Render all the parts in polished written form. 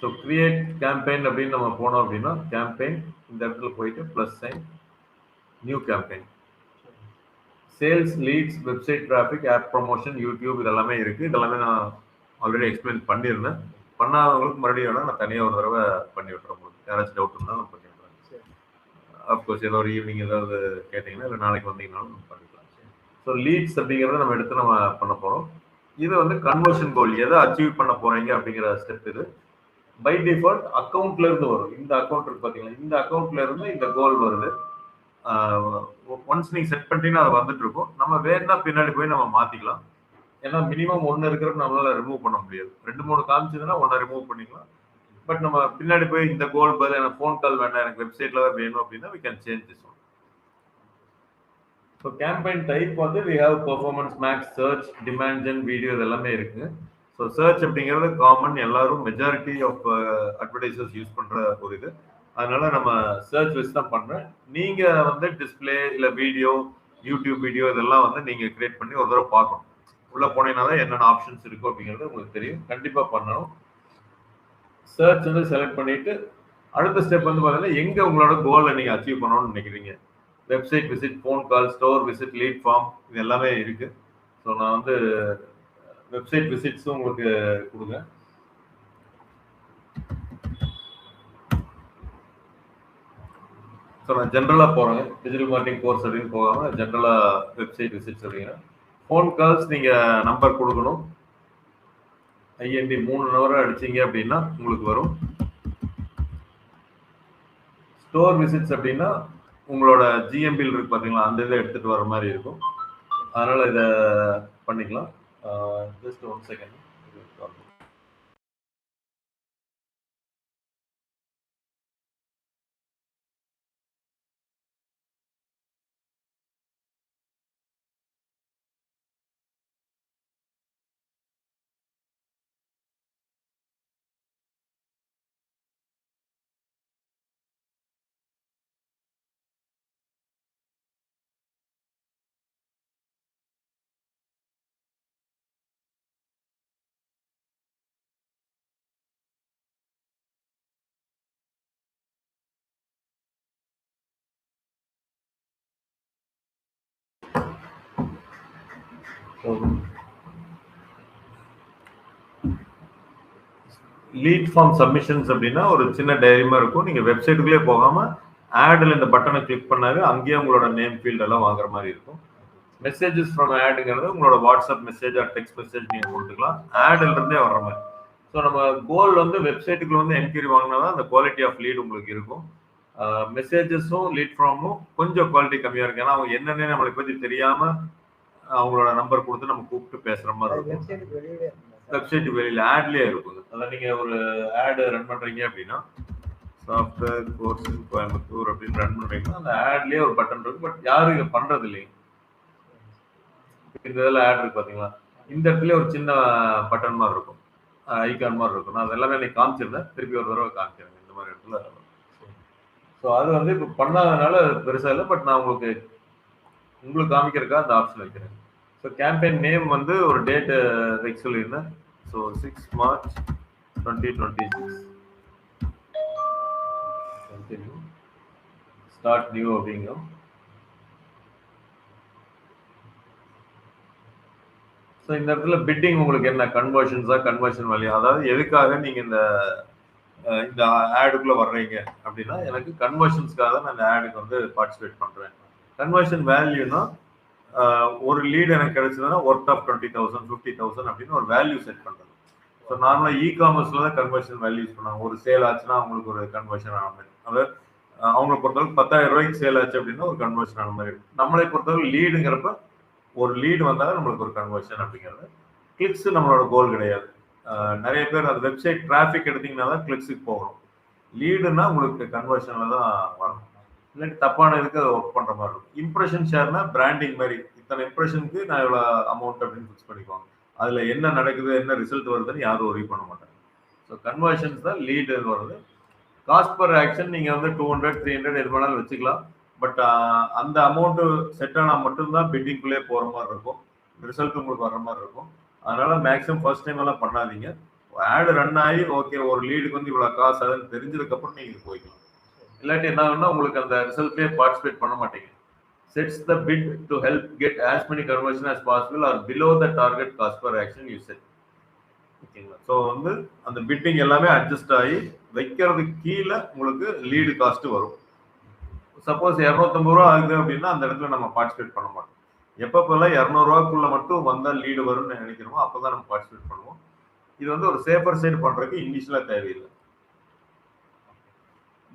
So create campaign அப்படின்னு நம்ம போனோம் அப்படின்னா கேம்பெயின் இந்த இடத்துல போயிட்டு plus sign new campaign sales leads website traffic app promotion YouTube இதெல்லாமே இருக்குது. இதெல்லாமே நான் ஆல்ரெடி எக்ஸ்பிளைன் பண்ணியிருந்தேன். பண்ணாதவங்களுக்கு மறுபடியும் வேணால் நான் தனியாக ஒரு தடவை பண்ணி விட்டுறேன். உங்களுக்கு யாராச்சும் டவுட் இருந்தால் நான் பண்ணி விட்டுறேன். அஃப்கோர்ஸ் ஏதோ ஒரு ஈவினிங் ஏதாவது கேட்டிங்கன்னா இல்லை நாளைக்கு வந்தீங்கன்னாலும் நம்ம பண்ணிக்கலாம். ஸோ லீட்ஸ் அப்படிங்கிறத நம்ம எடுத்து நம்ம பண்ண போகிறோம். இது வந்து கன்வர்ஷன் கோல் எதை அச்சீவ் பண்ண போகிறீங்க அப்படிங்கிற ஸ்டெப் இது. பை டிஃபால்ட் அக்கௌண்ட்ல இருந்து வரும். இந்த அக்கௌண்ட் இருக்கு பார்த்தீங்களா, இந்த அக்கௌண்ட்ல இருந்து இந்த கோல் வருது. ஒன்ஸ் நீங்க செட் பண்ணிட்டீங்கன்னா அது வந்துட்டு இருக்கும். நம்ம வேணா பின்னாடி போய் நம்ம மாத்திக்கலாம். ஏன்னா மினிமம் ஒன்று இருக்கிறது நம்மளால ரிமூவ் பண்ண முடியாது. 2-3 காமிச்சதுன்னா ஒன்றை ரிமூவ் பண்ணிக்கலாம். பட் நம்ம பின்னாடி போய் இந்த கோல் பதில் எனக்கு ஃபோன் கால் வேண்டாம், எனக்கு வெப்சைட்ல தான் வேணும் அப்படின்னா we can change this one. So campaign type வந்து we have performance max, search, demand gen, video இது எல்லாமே இருக்கு. ஸோ சர்ச் அப்படிங்கிறது காமன், எல்லாரும் மெஜாரிட்டி ஆஃப் அட்வர்டைசர்ஸ் யூஸ் பண்ற ஒரு இது. அதனால நம்ம சர்ச் வச்சு தான் பண்றேன். நீங்க வந்து டிஸ்பிளே இல்ல வீடியோ, யூடியூப் வீடியோ இதெல்லாம் வந்து நீங்க கிரியேட் பண்ணி ஒரு தடவை பார்க்கணும். உள்ள போனீங்கன்னா என்னென்ன ஆப்ஷன்ஸ் இருக்கும் அப்படிங்கிறது உங்களுக்கு தெரியும். கண்டிப்பா பண்ணணும். சர்ச் வந்து செலக்ட் பண்ணிட்டு அடுத்த ஸ்டெப் வந்து பார்த்தீங்கன்னா எங்க உங்களோட கோலை நீங்க அச்சீவ் பண்ணணும்னு நினைக்கிறீங்க. Website visit, phone call, store visit, lead form இது எல்லாமே இருக்கு. ஸோ நான் வந்து வெப்சைட் விசிட்ஸும் உங்களுக்கு கொடுங்க. ஸோ நான் ஜென்ரலாக போகிறேங்க. டிஜிட்டல் மார்க்கெட்டிங் கோர்ஸ் அப்படின்னு போகாமல் ஜென்ரலாக வெப்சைட் விசிட்ஸ் அப்படிங்க. ஃபோன் கால்ஸ் நீங்கள் நம்பர் கொடுக்கணும். ஐஎன்டி 3 நம்பரை அடிச்சிங்க அப்படின்னா உங்களுக்கு வரும். ஸ்டோர் விசிட்ஸ் அப்படின்னா உங்களோட ஜிஎம்பியில் இருக்கு பார்த்தீங்களா, அந்த இதை எடுத்துகிட்டு வர மாதிரி இருக்கும். அதனால் இதை பண்ணிக்கலாம். Just 1 second. Lead form submissions அப்படின்னா ஒரு சின்ன டைரிமா இருக்கும். நீங்க வெப்சைட்டுக்குள்ளே போகாம ஆட்ல இந்த பட்டனை கிளிக் பண்ணாவே அங்கேயே உங்களோட நேம் ஃபீல்ட் எல்லாம் வாங்குற மாதிரி இருக்கும். மெசேஜஸ் ஃப்ரம் ஆடுங்கிறது உங்களோட WhatsApp message or text message நீங்க கொடுத்துக்கலாம். ஆட்ல இருந்தே வர்ற மாதிரி. ஸோ நம்ம கோல் வந்து வெப்சைட்டுக்குள்ள வந்து என்கொயரி வாங்கினா தான் அந்த குவாலிட்டி ஆஃப் லீட் உங்களுக்கு இருக்கும். மெசேஜஸும் லீட் ஃபார்மும் கொஞ்சம் குவாலிட்டி கம்மியா இருக்கு. ஏன்னா அவங்க என்னன்னு நம்மளை பத்தி தெரியாம அவங்களோட நம்பர் கொடுத்து நம்ம கூப்பிட்டு பேசுற மாதிரி இருக்கும். வெப்சைட் வெளியில ஆட்லயே இருக்கும். அதான் நீங்க ஒரு ஆட் ரன் பண்றீங்க அப்படின்னா சாஃப்ட்வேர் கோர்ஸ் கோயம்புத்தூர் அப்படின்னு ரன் பண்றீங்கன்னா அந்த ஆட்லயே ஒரு பட்டன் இருக்கு. பட் யாரும் இதை பண்றது இல்லைங்க. இந்த இதில் ஆட் இருக்கு பாத்தீங்களா, இந்த இடத்துல ஒரு சின்ன பட்டன் மாதிரி இருக்கும், ஐகான் மாதிரி இருக்கும். நான் அது எல்லாமே நீங்க காமிச்சிருந்தேன், திருப்பி ஒரு தடவை காமிக்கிறேன் இந்த மாதிரி இடத்துல. ஸோ அது வந்து இப்போ பண்ணாதனால பெருசா இல்லை. பட் நான் உங்களுக்கு காமிக்கிறதுக்காக அந்த ஆப்ஷன் வைக்கிறேன். ஸோ கேம்பெயின் நேம் வந்து ஒரு டேட் வைக்க சொல்லியிருந்தேன். ஸோ 6 March 2026 ஸ்டார்ட் நியூ அப்படிங்கும். ஸோ இந்த இடத்துல பிட்டிங் உங்களுக்கு என்ன கன்வர்ஷன்ஸா, கன்வர்ஷன் வேல்யூ, அதாவது எதுக்காக நீங்க இந்த ஆடுக்குள்ள வர்றீங்க அப்படின்னா எனக்கு கன்வர்ஷன்ஸ்க்காக தான் நான் இந்த ஆடுக்கு வந்து பார்ட்டிசிபேட் பண்றேன். கன்வர்ஷன் வேல்யூனா ஒரு லீட் எனக்கு கிடைச்சதுன்னா ஒர்த் ஆஃப் 20,000 50,000 அப்படின்னு ஒரு வேல்யூ செட் பண்றது. ஸோ நார்மலாக இ-காமர்ஸ்ல தான் கன்வர்ஷன் வேல்யூ யூஸ் பண்ணுவாங்க. ஒரு சேல் ஆச்சுன்னா அவங்களுக்கு ஒரு கன்வர்ஷன் ஆன மாதிரி, அதாவது அவங்களை பொறுத்தவரைக்கும் 10,000 ரூபாய்க்கு சேல் ஆச்சு அப்படின்னா ஒரு கன்வர்ஷன் ஆன மாதிரி இருக்கும். நம்மளை பொறுத்தவரை லீடுங்கிறப்ப ஒரு லீடு வந்தாலும் நம்மளுக்கு ஒரு கன்வர்ஷன் அப்படிங்கிறது. கிளிக்ஸ் நம்மளோட கோல் கிடையாது. நிறைய பேர் அந்த வெப்சைட் டிராஃபிக் எடுத்தீங்கன்னா தான் கிளிக்ஸுக்கு போகணும். லீடுன்னா உங்களுக்கு கன்வர்ஷன்ல தான் வரணும். இல்லாட்டி தப்பான இதுக்கு அதை ஒர்க் பண்ற மாதிரி இருக்கும். இம்ப்ரெஷன் ஷேர்னா பிராண்டிங் மாதிரி, இத்தனை இம்ப்ரெஷனுக்கு நான் இவ்வளோ அமௌண்ட் அப்படின்னு ஃபிக்ஸ் பண்ணிக்குவாங்க. அதுல என்ன நடக்குது, என்ன ரிசல்ட் வருதுன்னு யாரும் ஒரி பண்ண மாட்டாங்க. ஸோ கன்வர்ஷன்ஸ் தான் லீடு வருது. காஸ்ட் பர் ஆக்ஷன் நீங்க வந்து 200 300 எது வேணாலும் வச்சுக்கலாம். பட் அந்த அமௌண்ட் செட் ஆனால் மட்டும்தான் பிட்டிங்குள்ளே போற மாதிரி இருக்கும். ரிசல்ட் உங்களுக்கு வர்ற மாதிரி இருக்கும். அதனால மேக்ஸிமம் ஃபர்ஸ்ட் டைம் எல்லாம் பண்ணாதீங்க. ஆட் ரன் ஆகி ஓகே ஒரு லீடுக்கு வந்து இவ்வளவு காசு ஆகுதுன்னு தெரிஞ்சதுக்கப்புறம் நீங்க இது போய்க்கலாம். இல்லாட்டி என்ன ஆகும்னா உங்களுக்கு அந்த ரிசல்ட்லேயே பார்ட்டிசிபேட் பண்ண மாட்டீங்க. Sets the bid to help get as many conversion as possible or below the target cost per action you set. ஓகேங்களா? ஸோ வந்து அந்த பிட்டிங் எல்லாமே அட்ஜஸ்ட் ஆகி வைக்கிறதுக்கு கீழே உங்களுக்கு லீடு காஸ்ட் வரும். சப்போஸ் 250 ரூபா ஆகுது அப்படின்னா அந்த இடத்துல நம்ம பார்ட்டிசிபேட் பண்ண மாட்டோம். எப்பப்பெல்லாம் 200 ரூபாய்க்குள்ள மட்டும் வந்தால் லீடு வரும்னு நினைக்கிறோமோ அப்பதான் நம்ம பார்ட்டிசிபேட் பண்ணுவோம். இது வந்து ஒரு சேஃபர் சைடு பண்றதுக்கு இனிஷியலா தேவையில்லை.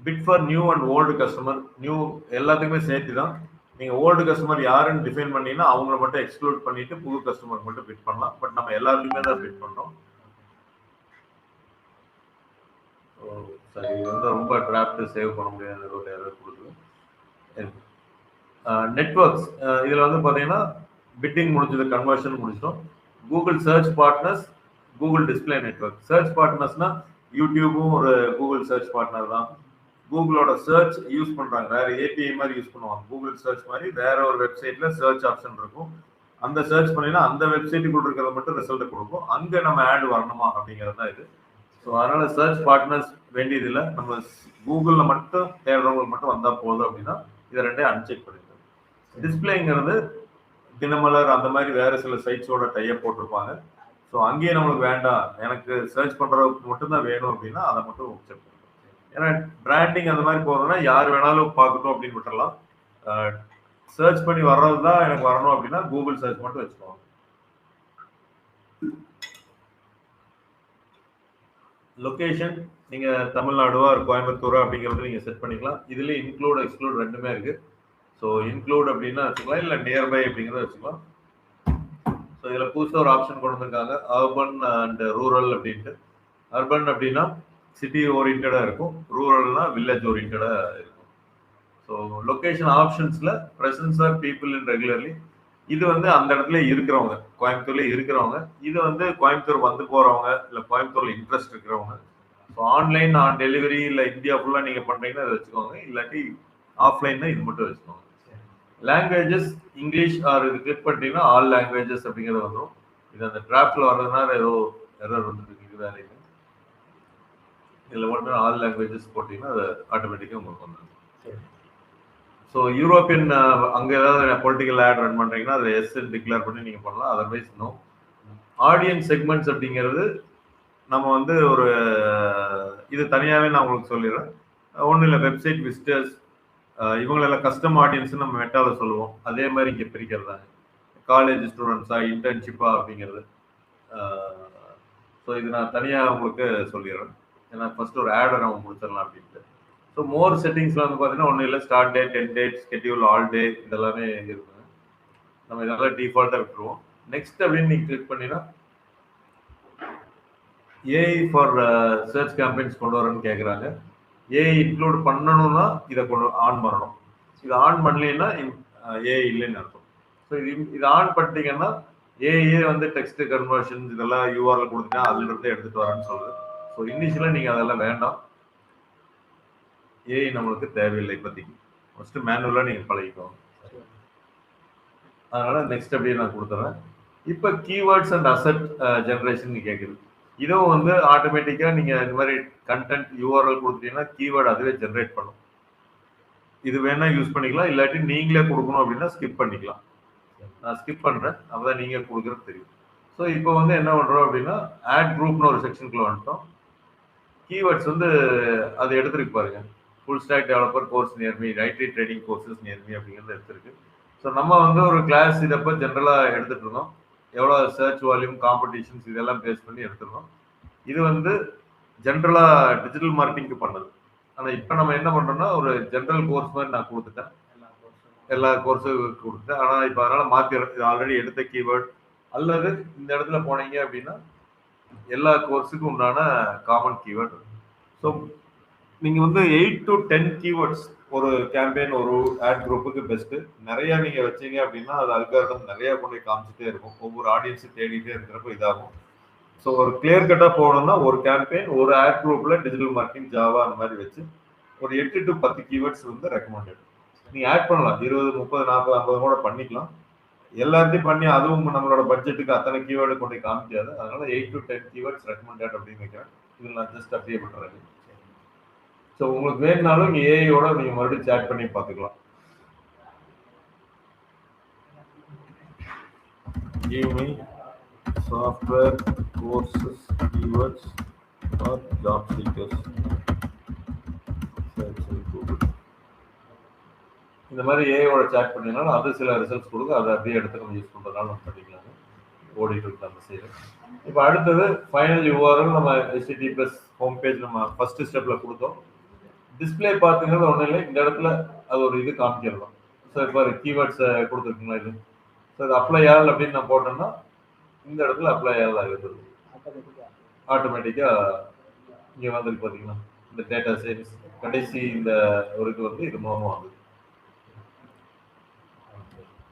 Bit for new and old customer, new எல்லாத்துக்குமே சேர்த்து தான். நீங்க ஓல்டு கஸ்டமர் யாருன்னு டிஃபைன் பண்ணீங்கன்னா அவங்கள மட்டும் எக்ஸ்க்ளூட் பண்ணிட்டு புது கஸ்டமர் மட்டும் பிட் பண்ணலாம். பட் நம்ம எல்லாருக்குமே தான் பிட் பண்றோம். சரி, இது வந்து ரொம்ப டிராஃப்ட் சேவ் பண்ண முடியாத ஒரு எரர் கொடுக்குது. நெட்வொர்க்ஸ் இதுல வந்து பாத்தீங்கன்னா பிட்டிங் முடிஞ்சது, கன்வர்ஷன் முடிச்சிட்டோம். Google search partners, Google display network. Search பார்ட்னர்ஸ்னா யூடியூபும் ஒரு கூகுள் சர்ச் பார்ட்னர் தான். கூகுளோட சர்ச் யூஸ் பண்றாங்க, வேற ஏபிஐ மாதிரி யூஸ் பண்ணுவாங்க. கூகுள் சர்ச் மாதிரி வேற ஒரு வெப்சைட்ல சர்ச் ஆப்ஷன் இருக்கும். அந்த சர்ச் பண்ணினா அந்த வெப்சைட்டுக்குள்ள இருக்கிறத மட்டும் ரிசல்ட் கொடுக்கும். அங்க நம்ம ஆட் வரணுமா அப்படிங்கிறது தான் இது. ஸோ அதனால சர்ச் பார்ட்னர்ஸ் வேண்டியது இல்லை. நம்ம கூகுள்ல மட்டும் தேடுறவங்களுக்கு மட்டும் வந்தா போதும் அப்படின்னா இதை ரெண்டையும் அன்செக் பண்ணிடுங்க. டிஸ்பிளேங்கிறது தினமலர் அந்த மாதிரி வேற சில சைட்ஸோட டைப் போட்டிருப்பாங்க. ஸோ அங்கேயே நம்மளுக்கு வேண்டாம், எனக்கு சர்ச் பண்றதுக்கு மட்டும்தான் வேணும் அப்படின்னா அதை மட்டும் செக் பண்ணுங்க. ஏன்னா பிராண்டிங் அந்த மாதிரி போறதுன்னா யார் வேணாலும் பார்க்கட்டும் அப்படின்னு விட்டுறலாம். சர்ச் பண்ணி வர்றது தான் எனக்கு வரணும் அப்படின்னா கூகுள் சர்ச் மட்டும் வச்சுக்கோங்க. லொகேஷன் நீங்க தமிழ்நாடுவா கோயம்புத்தூரா அப்படிங்கிறது நீங்க செட் பண்ணிக்கலாம். இதுல இன்க்ளூட் எக்ஸ்க்ளூட் ரெண்டுமே இருக்கு. ஸோ இன்க்ளூட் அப்படின்னா வச்சுக்கலாம், இல்லை நியர்பை அப்படிங்கிறத வச்சுக்கலாம். ஸோ இதில் புதுசாக ஒரு ஆப்ஷன் கொண்டு வந்திருக்காங்க, அர்பன் அண்ட் ரூரல் அப்படின்ட்டு. அர்பன் அப்படின்னா சிட்டி ஓரியன்டாக இருக்கும், ரூரல்னா வில்லேஜ் ஓரியன்டாக இருக்கும். ஸோ லொக்கேஷன் ஆப்ஷன்ஸில் presence or people in regularly, இது வந்து அந்த இடத்துல இருக்கிறவங்க, கோயம்புத்தூர்ல இருக்கிறவங்க. இது வந்து கோயம்புத்தூர் வந்து போகிறவங்க, இல்லை கோயம்புத்தூரில் இன்ட்ரெஸ்ட் இருக்கிறவங்க. ஸோ ஆன்லைன் ஆன் டெலிவரி இல்லை இந்தியா ஃபுல்லாக நீங்கள் பண்ணுறீங்கன்னா அதை வச்சுக்கோங்க. இல்லாட்டி ஆஃப்லைன்னா இது மட்டும் வச்சுக்கோங்க. லாங்குவேஜஸ் இங்கிலீஷ் ஆர் இது கிளிக் பண்ணிட்டீங்கன்னா ஆல் லாங்குவேஜஸ் அப்படிங்கிறது வந்துடும். இது அந்த டிராஃப்ட்ல வர்றதுனால ஏதோ எரர் வந்துருக்கு வேற இது. இதில் மட்டும் ஆல் லாங்குவேஜஸ் போட்டிங்கன்னா அது ஆட்டோமேட்டிக்காக உங்களுக்கு வந்துடும். ஸோ யூரோப்பியன் அங்கே ஏதாவது பொலிட்டிக்கல் ஆட் ரன் பண்ணுறீங்கன்னா அதை எஸ் டிக்ளேர் பண்ணி நீங்கள் பண்ணலாம். Otherwise no. ஆடியன்ஸ் செக்மெண்ட்ஸ் அப்படிங்கிறது நம்ம வந்து ஒரு இது தனியாகவே நான் உங்களுக்கு சொல்லிடுறேன். ஒன்றும் இல்லை, வெப்சைட் விசிட்டர்ஸ் இவங்களெல்லாம் கஸ்டம் ஆடியன்ஸ் நம்ம மெட்டால சொல்லுவோம். அதே மாதிரி இங்கே பிரிக்கிறதாங்க. காலேஜ் ஸ்டூடெண்ட்ஸா, இன்டர்ன்ஷிப்பா அப்படிங்கிறது. ஸோ இது நான் தனியாக உங்களுக்கு சொல்லிடுறேன். ஏன்னா ஃபர்ஸ்ட் ஒரு ஆடை நம்ம முடிச்சிடலாம் அப்படின்ட்டு. ஸோ மோர் செட்டிங்ஸ்ல வந்து பார்த்தீங்கன்னா ஒன்றும் இல்லை, start date, end date, schedule, all day இதெல்லாமே இருக்குங்க. நம்ம இதெல்லாம் டிஃபால்ட்டாக விட்டுருவோம். நெக்ஸ்ட் அப்படின்னு நீங்கள் கிளிக் பண்ணினா ஏஐ ஃபார் சர்ச் கேம்பெயின்ஸ் கொண்டு வரேன்னு கேட்குறாங்க. ஏஐ இன்க்ளூட் பண்ணணும்னா இதை கொண்டு ஆன் பண்ணணும். இது ஆன் பண்ணலைன்னா ஏஐ இல்லைன்னு அர்த்தம். ஸோ இது ஆன் பண்ணிட்டீங்கன்னா ஏஐயே வந்து டெக்ஸ்ட் கன்வர்ஷன்ஸ் இதெல்லாம் யூஆர்எல் கொடுத்தீங்கன்னா அதுல இருந்து எடுத்துட்டு வரேன்னு சொல்லுது. ஸோ இனிஷியலாக நீங்கள் அதெல்லாம் வேண்டாம், ஏஐ நம்மளுக்கு தேவையில்லை இப்போதைக்கு. ஃபர்ஸ்ட் மேனுவலாக நீங்கள் பழகிக்கோங்க. அதனால நெக்ஸ்ட் அப்படியே நான் கொடுத்துறேன். இப்போ கீவேர்ட்ஸ் அண்ட் அசெட் ஜென்ரேஷன் கேட்குது. இதுவும் வந்து ஆட்டோமேட்டிக்காக நீங்கள் இந்த மாதிரி கண்டென்ட் யூஆர்எல் கொடுத்தீங்கன்னா கீவேர்டு அதுவே ஜென்ரேட் பண்ணும். இது வேணா யூஸ் பண்ணிக்கலாம், இல்லாட்டி நீங்களே கொடுக்கணும் அப்படின்னா ஸ்கிப் பண்ணிக்கலாம். நான் ஸ்கிப் பண்ணுறேன், அப்போதான் நீங்கள் கொடுக்குறது தெரியும். ஸோ இப்போ வந்து என்ன பண்ணுறோம் அப்படின்னா ஆட் குரூப்னு ஒரு செக்ஷனுக்குள்ள வந்துட்டோம். கீவேர்ட்ஸ் வந்து அதை எடுத்துருக்கு பாருங்க. Full stack developer course near me, IT trading courses near me அப்படிங்கிறது எடுத்துருக்கு. ஸோ நம்ம வந்து ஒரு கிளாஸ் இதப்போ ஜென்ரலாக எடுத்துட்டு இருந்தோம். எவ்வளோ சர்ச் வால்யூம், காம்படிஷன்ஸ் இதெல்லாம் பேஸ் பண்ணி எடுத்துருந்தோம். இது வந்து ஜென்ரலாக டிஜிட்டல் மார்க்கெட்டிங்க்கு பண்ணது. ஆனால் இப்போ நம்ம என்ன பண்ணுறோம்னா ஒரு ஜென்ரல் கோர்ஸ் மாதிரி நான் கொடுத்துட்டேன், எல்லா கோர்ஸும் கொடுத்துட்டேன். ஆனால் இப்போ அதனால் மாற்றிடுறேன். இது ஆல்ரெடி எடுத்த கீவேர்ட், அல்லது இந்த இடத்துல போனீங்க அப்படின்னா எல்லா கோர்ஸுக்கும் உண்டான காமன் கீவேர்ட். ஸோ நீங்கள் வந்து 8 to 10 கீவேர்ட்ஸ் ஒரு கேம்பெயின், ஒரு ஆட் குரூப்புக்கு பெஸ்ட்டு. நிறையா நீங்கள் வச்சீங்க அப்படின்னா அது அல்காரிதம் நிறையா கொண்டு காமிச்சிட்டே இருக்கும், ஒவ்வொரு ஆடியன்ஸும் தேடிட்டே இருக்கிறப்ப இதாகும். ஸோ ஒரு கிளியர் கட்டாக போகணும்னா ஒரு கேம்பெயின், ஒரு ஆட் குரூப்பில் டிஜிட்டல் மார்க்கெட்டிங், ஜாவா அந்த மாதிரி வச்சு ஒரு 8 to 10 கீவேர்ட்ஸ் வந்து ரெக்கமெண்டட். நீங்கள் ஆட் பண்ணலாம், 20, 30, 40, 50 கூட பண்ணிக்கலாம். எல்லாத்தையும் பண்ணி அதுவும் நம்மளோட பட்ஜெட்டுக்கு அத்தனை கீவேர்டு கொண்டு காமிக்காது. அதனால 8 to 10 கீவேர்ட்ஸ் ரெக்கமெண்டட் அப்படின்னு வைக்கிறேன். இதில் நான் ஜஸ்ட் அப்படியே பண்ணுறேன். ஸோ உங்களுக்கு வேணுனாலும் இங்கே ஏஐயோட நீங்கள் மறுபடியும் சேட் பண்ணி பார்த்துக்கலாம். Give me software courses keywords for job seekers. இந்த மாதிரி ஏஐயோட சேட் பண்ணினாலும் அது சில ரிசல்ட்ஸ் கொடுக்கும். அதை அப்படியே எடுத்து நம்ம யூஸ் பண்ணுறதுனால நம்ம பண்ணிக்கலாங்க. ஓடிட்டு இருக்கு அந்த சைடு. இப்போ அடுத்தது ஃபைனல் யூஆர்எல் நம்ம HTTPS ஹோம் பேஜ் நம்ம ஃபர்ஸ்ட் ஸ்டெப்பில் கொடுத்தோம். டிஸ்பிளே பார்த்தீங்கன்னா ஒன்றும் இல்லை, இந்த இடத்துல அது ஒரு இது காமிச்சிடலாம். ஸோ இப்போ கீவேர்ட்ஸை கொடுத்துருக்குங்களா இது. ஸோ இது அப்ளை ஆல் அப்படின்னு நான் போட்டேன்னா இந்த இடத்துல அப்ளை ஆல் ஆகுது ஆட்டோமேட்டிக்காக. இங்கே வந்துருக்கு பார்த்தீங்கன்னா இந்த டேட்டா சயின்ஸ் கடைசி இந்த ஒரு இது வந்து இது மூலமாக ஆகுது.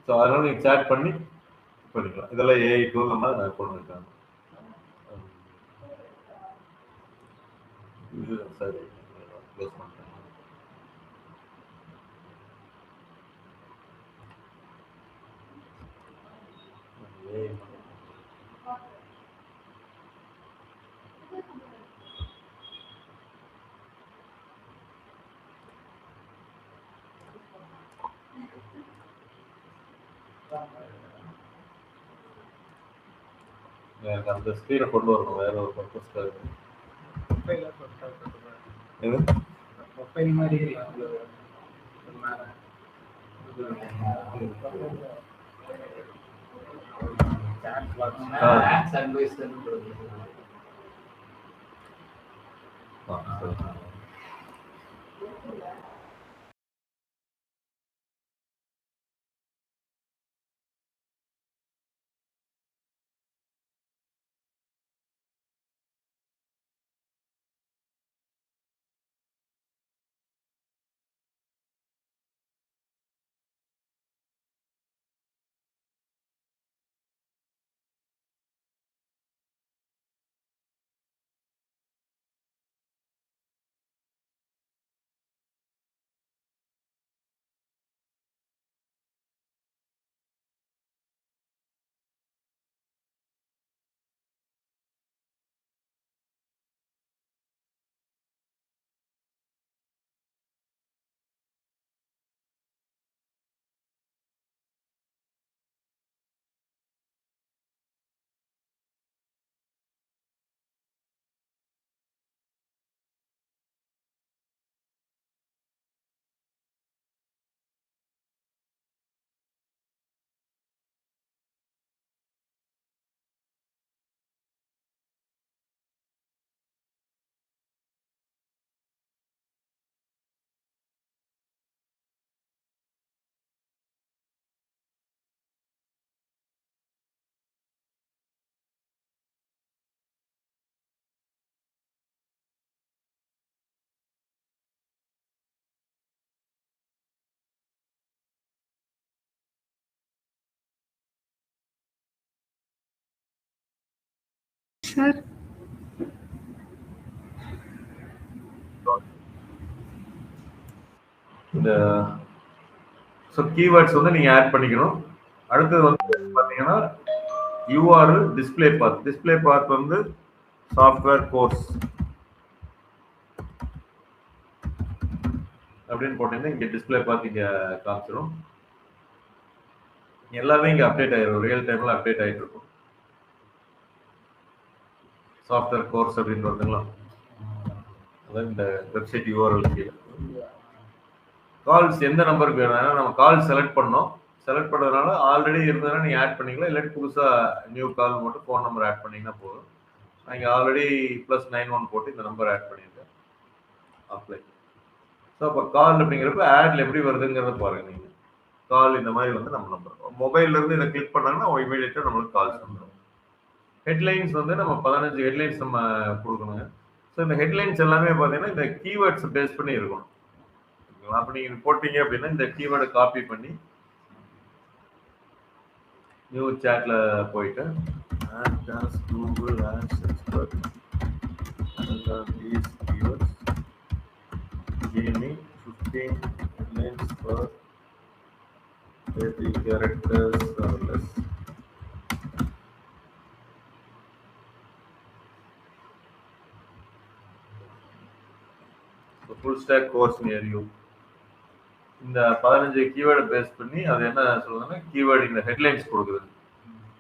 ஸோ அதனால நீங்கள் சேட் பண்ணி பண்ணிக்கலாம். இதெல்லாம் ஏஐ டூல் நம்ம கொண்டு வந்துருக்காங்க. இது சரி க்ளோஸ் பண்ணுறேன். எனக்கு அந்த ஸ்க்ரீனை கொண்டு வரணும் வேற ஒரு பர்பஸ்க்காக. எது ப்ரொஃபைல் மாதிரி சார். இந்த ஸோ கீவேர்ட்ஸ் வந்து நீங்கள் ஆட் பண்ணிக்கணும். அடுத்தது வந்து பார்த்தீங்கன்னா யூஆர்எல் டிஸ்பிளே பாத். டிஸ்பிளே பாத் வந்து சாஃப்ட்வேர் கோர்ஸ் அப்படின்னு போட்டீங்கன்னா இங்கே டிஸ்பிளே பாத் இங்கே காமிச்சிடும். எல்லாமே இங்கே அப்டேட் ஆயிடும், ரியல் டைமில் அப்டேட் ஆகிட்டு இருக்கும். சாஃப்ட்வேர் கோர்ஸ் அப்படின்னு வருதுங்களா, அதான் இந்த வெப்சைட் யூஆர்எல் கீழே. கால்ஸ் எந்த நம்பருக்கு வேணும், ஏன்னா நம்ம கால் செலக்ட் பண்ணோம். செலக்ட் பண்ணுறதுனால ஆல்ரெடி இருந்ததுன்னா நீங்கள் ஆட் பண்ணிக்கலாம், இல்லாட்டி புதுசாக நியூ கால் மட்டும் ஃபோன் நம்பர் ஆட் பண்ணிங்கன்னா போதும். நான் இங்கே ஆல்ரெடி +91 போட்டு இந்த நம்பர் ஆட் பண்ணியிருக்கேன். அப்ளை. ஸோ அப்போ கால் அப்படிங்கிறப்ப ஆட்ல எப்படி வருதுங்கிறத பாருங்க. நீங்கள் கால் இந்த மாதிரி வந்து நம்ம நம்பர் மொபைல்லேருந்து இதை கிளிக் பண்ணாங்கன்னா இமீடியட்டாக நம்மளுக்கு கால்ஸ் வந்துடும். ஹெட்லைன்ஸ் வந்து நம்ம 15 ஹெட்லைன்ஸ் நம்ம கொடுக்கணுங்க. ஸோ இந்த ஹெட்லைன்ஸ் எல்லாமே பார்த்தீங்கன்னா இந்த கீவேர்ட்ஸ் பேஸ் பண்ணி இருக்கணும். அப்போ நீங்கள் போட்டீங்க அப்படின்னா இந்த கீவேர்டை காப்பி பண்ணி நியூ சேட்ல போயிட்டு Google ads expert these keywords give me 15 headlines for 30 characters or less. So full stack course near you. இந்த 15 கீவேர்டை பேஸ் பண்ணி அது என்ன சொல்லுதுன்னா கீவேர்டு இந்த ஹெட்லைன்ஸ் கொடுக்குது.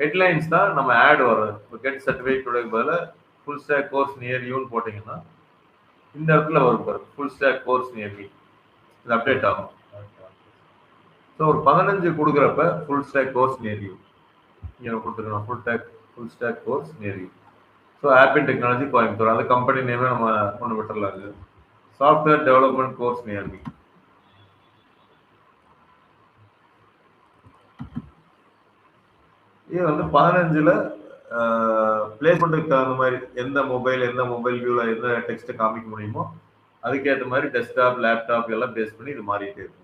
ஹெட்லைன்ஸ் தான் நம்ம ஆட் வர்றது. இப்போ கெட் சர்டிஃபிகேட் பதில் ஃபுல் ஸ்டாக் கோர்ஸ் நியர் யூன்னு போட்டிங்கன்னா இந்த இடத்துல வரும் பாருங்க full stack course near me இது அப்டேட் ஆகும். ஸோ ஒரு 15 கொடுக்குறப்ப full stack course near you இங்கே கொடுத்துருக்கோம் full stack course near you. So Appin technology Coimbatore அந்த கம்பெனி நேமே நம்ம ஒன்று விட்டுறலாங்க. Software development course near me. இது வந்து 15ல் பிளேஸ்மெண்ட்டுக்கு தகுந்த மாதிரி எந்த மொபைல் வியூவில் எந்த டெக்ஸ்ட்டை காமிக்க முடியுமோ அதுக்கேற்ற மாதிரி டெஸ்க்டாப் லேப்டாப் எல்லாம் பேஸ் பண்ணி இது மாறிட்டே இருக்கும்.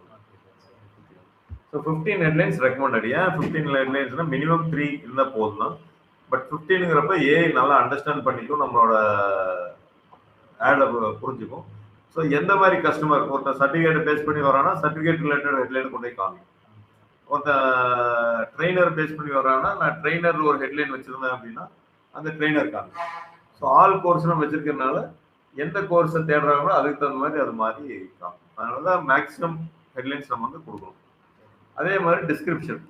So 15 headlines recommended. ஏன் 15 ஹெட்லைன்ஸ்னா மினிமம் 3 இருந்தால் போதும் தான். பட் 15ங்கிறப்ப ஏஐ நல்லா அண்டர்ஸ்டாண்ட் பண்ணிக்கும், நம்மளோட ஆடை புரிஞ்சுக்கும். ஸோ எந்த மாதிரி கஸ்டமர் ஒருத்தர் சர்டிஃபிகேட்டை பேஸ் பண்ணி வரானா சர்டிஃபிகேட் ரிலேட்டட் ஹெட்லைன் கொண்டு போய் காமிக்கும். ஒருத்தர் ட்ரெயினர் பேஸ் பண்ணி வர்றாங்கன்னா நான் ட்ரெயினர் ஒரு ஹெட்லைன் வச்சிருந்தேன் அப்படின்னா அந்த ட்ரெயினர் காமிக்கும். ஸோ ஆல் கோர்ஸ் நம்ம வச்சிருக்கிறதுனால எந்த கோர்ஸை தேடுறாங்களோ அதுக்கு தகுந்த மாதிரி அது மாதிரி காமிக்கும். அதனால தான் மேக்ஸிமம் ஹெட்லைன்ஸ் நம்ம வந்து கொடுக்கணும். அதே மாதிரி டிஸ்கிரிப்ஷன்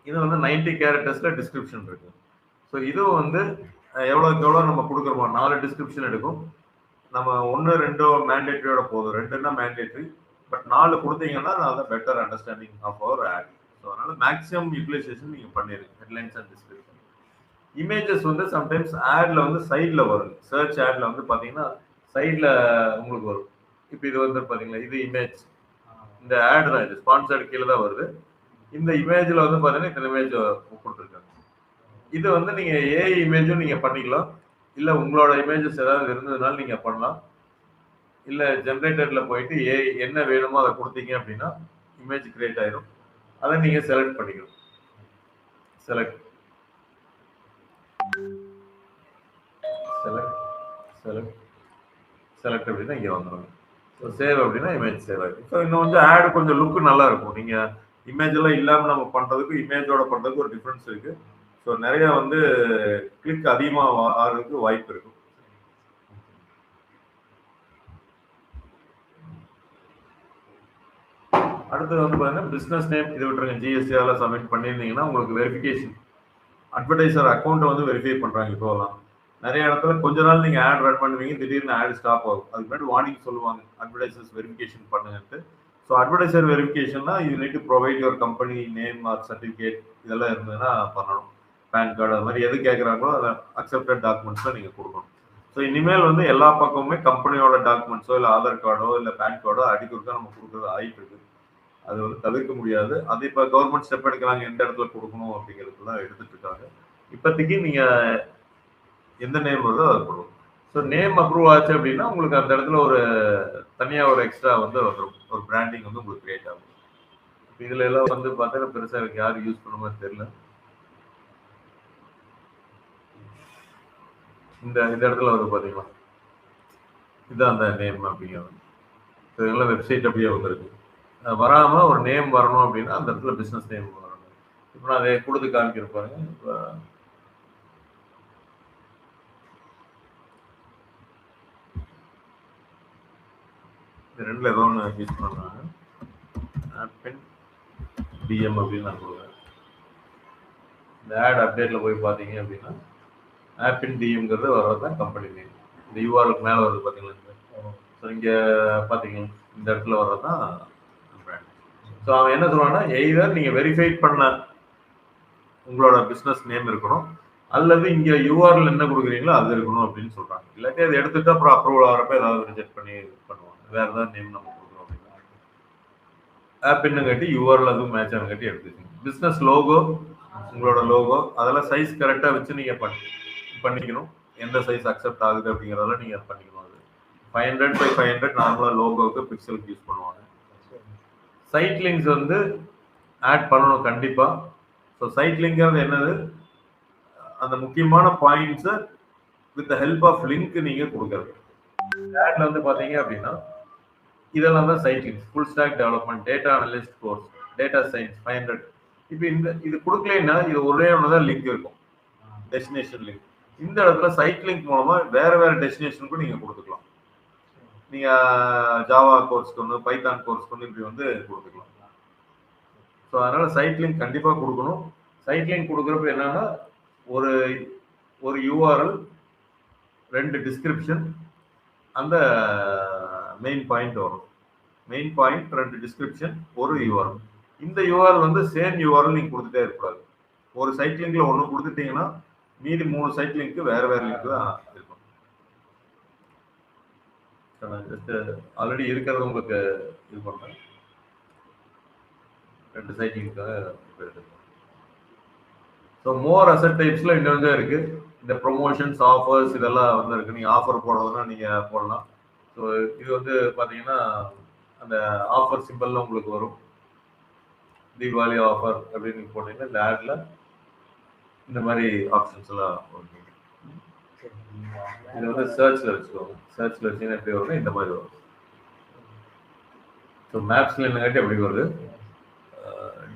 இது வந்து 90 கேரக்டர்ஸில் டிஸ்கிரிப்ஷன் இருக்கு. ஸோ இதுவும் வந்து எவ்வளோக்கு எவ்வளோ நம்ம கொடுக்குறோமோ 4 டிஸ்கிரிப்ஷன் எடுக்கும். நம்ம 1 2 மேண்டேட்ரியோட போதும், 2ன்னா மேண்டேட்ரி. பட் 4 கொடுத்தீங்கன்னா அது better understanding of our ad. So அதனால மேக்ஸிமம் யூட்டிலைசேஷன் நீங்கள் பண்ணிடுங்க ஹெட்லைன்ஸ் அண்ட் டிஸ்கிரிப்ஷன். இமேஜஸ் வந்து சம்டைம்ஸ் ஆட்ல வந்து சைடில் வரும். சர்ச் ஆட்ல வந்து பார்த்தீங்கன்னா சைடில் உங்களுக்கு வரும். இப்போ இது வந்து பார்த்தீங்களா இது இமேஜ், இந்த ஆட் தான், இது ஸ்பான்சர்டு கீழே தான் வருது. இந்த இமேஜில் வந்து பார்த்தீங்கன்னா இந்த இமேஜ் கொடுத்துருக்காங்க. இது வந்து நீங்கள் ஏஐ இமேஜும் நீங்கள் பண்ணிக்கலாம், இல்லை உங்களோட இமேஜஸ் ஏதாவது இருந்ததுனால நீங்கள் பண்ணலாம். இல்லை ஜென்ரேட்டரில் போயிட்டு ஏஐ என்ன வேணுமோ அதை கொடுத்தீங்க அப்படின்னா இமேஜ் கிரியேட் ஆயிடும். அதை நீங்கள் செலக்ட் பண்ணிக்கணும். செலக்ட் அப்படின்னா இங்கே வந்துடும். ஸோ சேவ் அப்படின்னா இமேஜ் சேவ் ஆகிடும். ஸோ இன்னும் வந்து ஆடு கொஞ்சம் லுக்கு நல்லா இருக்கும். நீங்கள் இமேஜ் எல்லாம் இல்லாமல் நம்ம பண்ணுறதுக்கு இமேஜோட பண்ணுறதுக்கு ஒரு டிஃப்ரென்ஸ் இருக்குது. ஸோ நிறைய வந்து கிளிக் அதிகமாக ஆகிறதுக்கு வாய்ப்பு இருக்கும். அடுத்தது வந்து பார்த்தீங்கன்னா பிஸ்னஸ் நேம் இது விட்டுருங்க. ஜிஎஸ்டிஆரில் சப்மிட் பண்ணியிருந்தீங்கன்னா உங்களுக்கு வெரிஃபிகேஷன் அட்வர்டைசர் அக்கௌண்ட்டை வந்து வெரிஃபை பண்ணுறாங்க. இப்போலாம் நிறைய இடத்துல கொஞ்ச நாள் நீங்கள் ஆட் ரன் பண்ணுவீங்க, திடீர்னு ஆட் ஸ்டாப் ஆகும். அதுக்கு முன்னாடி வார்னிங் சொல்லுவாங்க அட்வர்டைசர்ஸ் வெரிஃபிகேஷன் பண்ணுங்கன்ட்டு. ஸோ அட்வர்டைசர் வெரிஃபிகேஷன்னா you need to provide your company name or certificate இதெல்லாம் இருந்ததுன்னா பண்ணணும். பேன் கார்டு அது மாதிரி எது கேட்குறாங்களோ அதை அக்செப்டட் டாக்குமெண்ட்ஸில் நீங்கள் கொடுக்கணும். ஸோ இனிமேல் வந்து எல்லா பக்கமுமே கம்பெனியோட டாக்குமெண்ட்ஸோ இல்லை ஆதார் கார்டோ இல்லை பேன் கார்டோ அடிக்கொருக்கா நம்ம கொடுக்குறது ஆகிட்டு இருக்குது. அது வந்து தவிர்க்க முடியாது. அது இப்போ கவர்மெண்ட் ஸ்டெப் எடுக்கிறாங்க, எந்த இடத்துல கொடுக்கணும் அப்படிங்கிறதுலாம் எடுத்துட்டு இருக்காங்க. இப்போதைக்கு நீங்கள் எந்த நேம் வருதோ அதை கொடுக்கணும். ஸோ நேம் அப்ரூவ் ஆச்சு அப்படின்னா உங்களுக்கு அந்த இடத்துல ஒரு தனியாக ஒரு எக்ஸ்ட்ரா வந்து வந்துடும், ஒரு பிராண்டிங் வந்து உங்களுக்கு கிரியேட் ஆகும். இதில் எல்லாம் வந்து பார்த்தீங்கன்னா பெருசாக எனக்கு யாரும் யூஸ் பண்ண மாதிரி தெரியல. இந்த இடத்துல வந்து பார்த்தீங்களா இதுதான் அந்த நேம் அப்படிங்கிறது. ஸோ இதெல்லாம் வெப்சைட் அப்படியே வந்துருக்கு. வராமல் ஒரு நேம் வரணும் அப்படின்னா அந்த இடத்துல பிஸ்னஸ் நேம் வரணும். இப்போ நான் அதை கொடுத்து காமிக்கிறப்பாருங்க. இப்போ இந்த ரெண்டில் ஏதோ ஒன்று யூஸ் பண்ணுறாங்க. ஆப்பின் டிஎம் அப்படின்னு நான் கொடுக்குறேன். இந்த ஆட் அப்டேட்டில் போய் பார்த்தீங்க அப்படின்னா ஆப்பின் டிஎம்ங்கிறது வர்றது தான் கம்பெனி நேம். இந்த யூஆர்எல் மேலே வருது பார்த்தீங்களா. ஸோ இங்கே பார்த்தீங்கன்னா இந்த இடத்துல வர்றது தான் பிராண்ட். ஸோ அவன் என்ன சொல்லுவான்னா எய்தர் நீங்கள் வெரிஃபை பண்ண உங்களோட பிஸ்னஸ் நேம் இருக்கணும், அல்லது இங்கே யூஆர்எல் என்ன கொடுக்குறீங்களோ அது இருக்கணும் அப்படின்னு சொல்கிறாங்க. இல்லாட்டி அதை எடுத்துகிட்டு அப்புறம் அப்ரூவல் ஆகிறப்ப ஏதாவது ரிஜெக்ட் பண்ணி பண்ணுவாங்க. வேறு ஏதாவது நேம் நம்ம கொடுக்குறோம் அப்படின்னா ஆப்பின்னு கட்டி யூஆர்எல் அதுவும் மேட்ச் ஆன கட்டி எடுத்துக்கோங்க. பிஸ்னஸ் லோகோ உங்களோட லோகோ அதெல்லாம் சைஸ் கரெக்டாக வச்சு நீங்கள் பண்ணிக்கணும். எந்த சைஸ் அக்செப்ட் ஆகுது அப்படிங்கிறதெல்லாம் நீங்கள் பண்ணிக்கணும். அது 500x500 நார்மலாக லோகோவுக்கு பிக்சலுக்கு யூஸ் பண்ணுவாங்க. சைட் லிங்க்ஸ் வந்து ஆட் பண்ணணும் கண்டிப்பாக. ஸோ சைட் லிங்க்ங்கிறது என்னது, அந்த முக்கியமான பாயிண்ட்ஸை with the help of link நீங்கள் கொடுக்குறது. ஆட்ல வந்து பார்த்தீங்க அப்படின்னா இதெல்லாம் தான் site links. Full stack development, data analyst course, data science 500. இப்போ இது கொடுக்கலன்னா இது ஒரே ஒன்று தான் லிங்க் இருக்கும், டெஸ்டினேஷன் லிங்க். இந்த இடத்துல சைட் லிங்க் மூலமா வேற வேற டெஸ்டினேஷனுக்கும் நீங்க கொடுத்துக்கலாம். நீங்க ஜாவா கோர்ஸ்க்கு ஒன்று, பைத்தான் கோர்ஸ்க்கு ஒன்று, இப்படி வந்து கொடுத்துக்கலாம். ஸோ அதனால சைட் லிங்க் கண்டிப்பா கொடுக்கணும். சைட் லிங்க் கொடுக்குறப்ப என்னன்னா ஒரு யூஆர்எல், 2 டிஸ்கிரிப்ஷன், அந்த மெயின் பாயிண்ட் வரும். மெயின் பாயிண்ட், 2 டிஸ்கிரிப்ஷன், ஒரு யூஆர்எல். இந்த யூஆர்எல் வந்து சேம் யூஆர்எல் நீங்க கொடுத்துட்டே இருக்கக்கூடாது. ஒரு சைட் லிங்க்ல ஒன்று கொடுத்துட்டீங்கன்னா மீதி 3 சைட் லிங்க் வேற வேற லிங்க் தான் இருக்கும். ஜஸ்ட் ஆல்ரெடி இருக்கிறது உங்களுக்கு இது பண்றேன். 2 சைட் லிங்க்காக. ஸோ மோர் அசெட் டைப்ஸ்ல இன்னும் இருக்கு. இந்த ப்ரொமோஷன்ஸ், ஆஃபர்ஸ் இதெல்லாம் வந்து இருக்கு. நீங்க ஆஃபர் போடுறதுன்னா நீங்க போடலாம். ஸோ இது வந்து பாத்தீங்கன்னா அந்த ஆஃபர் சிம்பிள்ல உங்களுக்கு வரும். தீபாவளி ஆஃபர் அப்படின்னு போட்டீங்கன்னா இந்த ஆட்ல இந்த மாதிரி ஆப்ஷன்ஸ் எல்லாம் வரும். இது வந்து சர்ச்ல வச்சுக்கோங்க. சர்ச்ல வச்சீங்கன்னா எப்படி வரும், இந்த மாதிரி வரும். ஸோ மேப்ஸ்ல என்னங்காட்டி எப்படி வருது.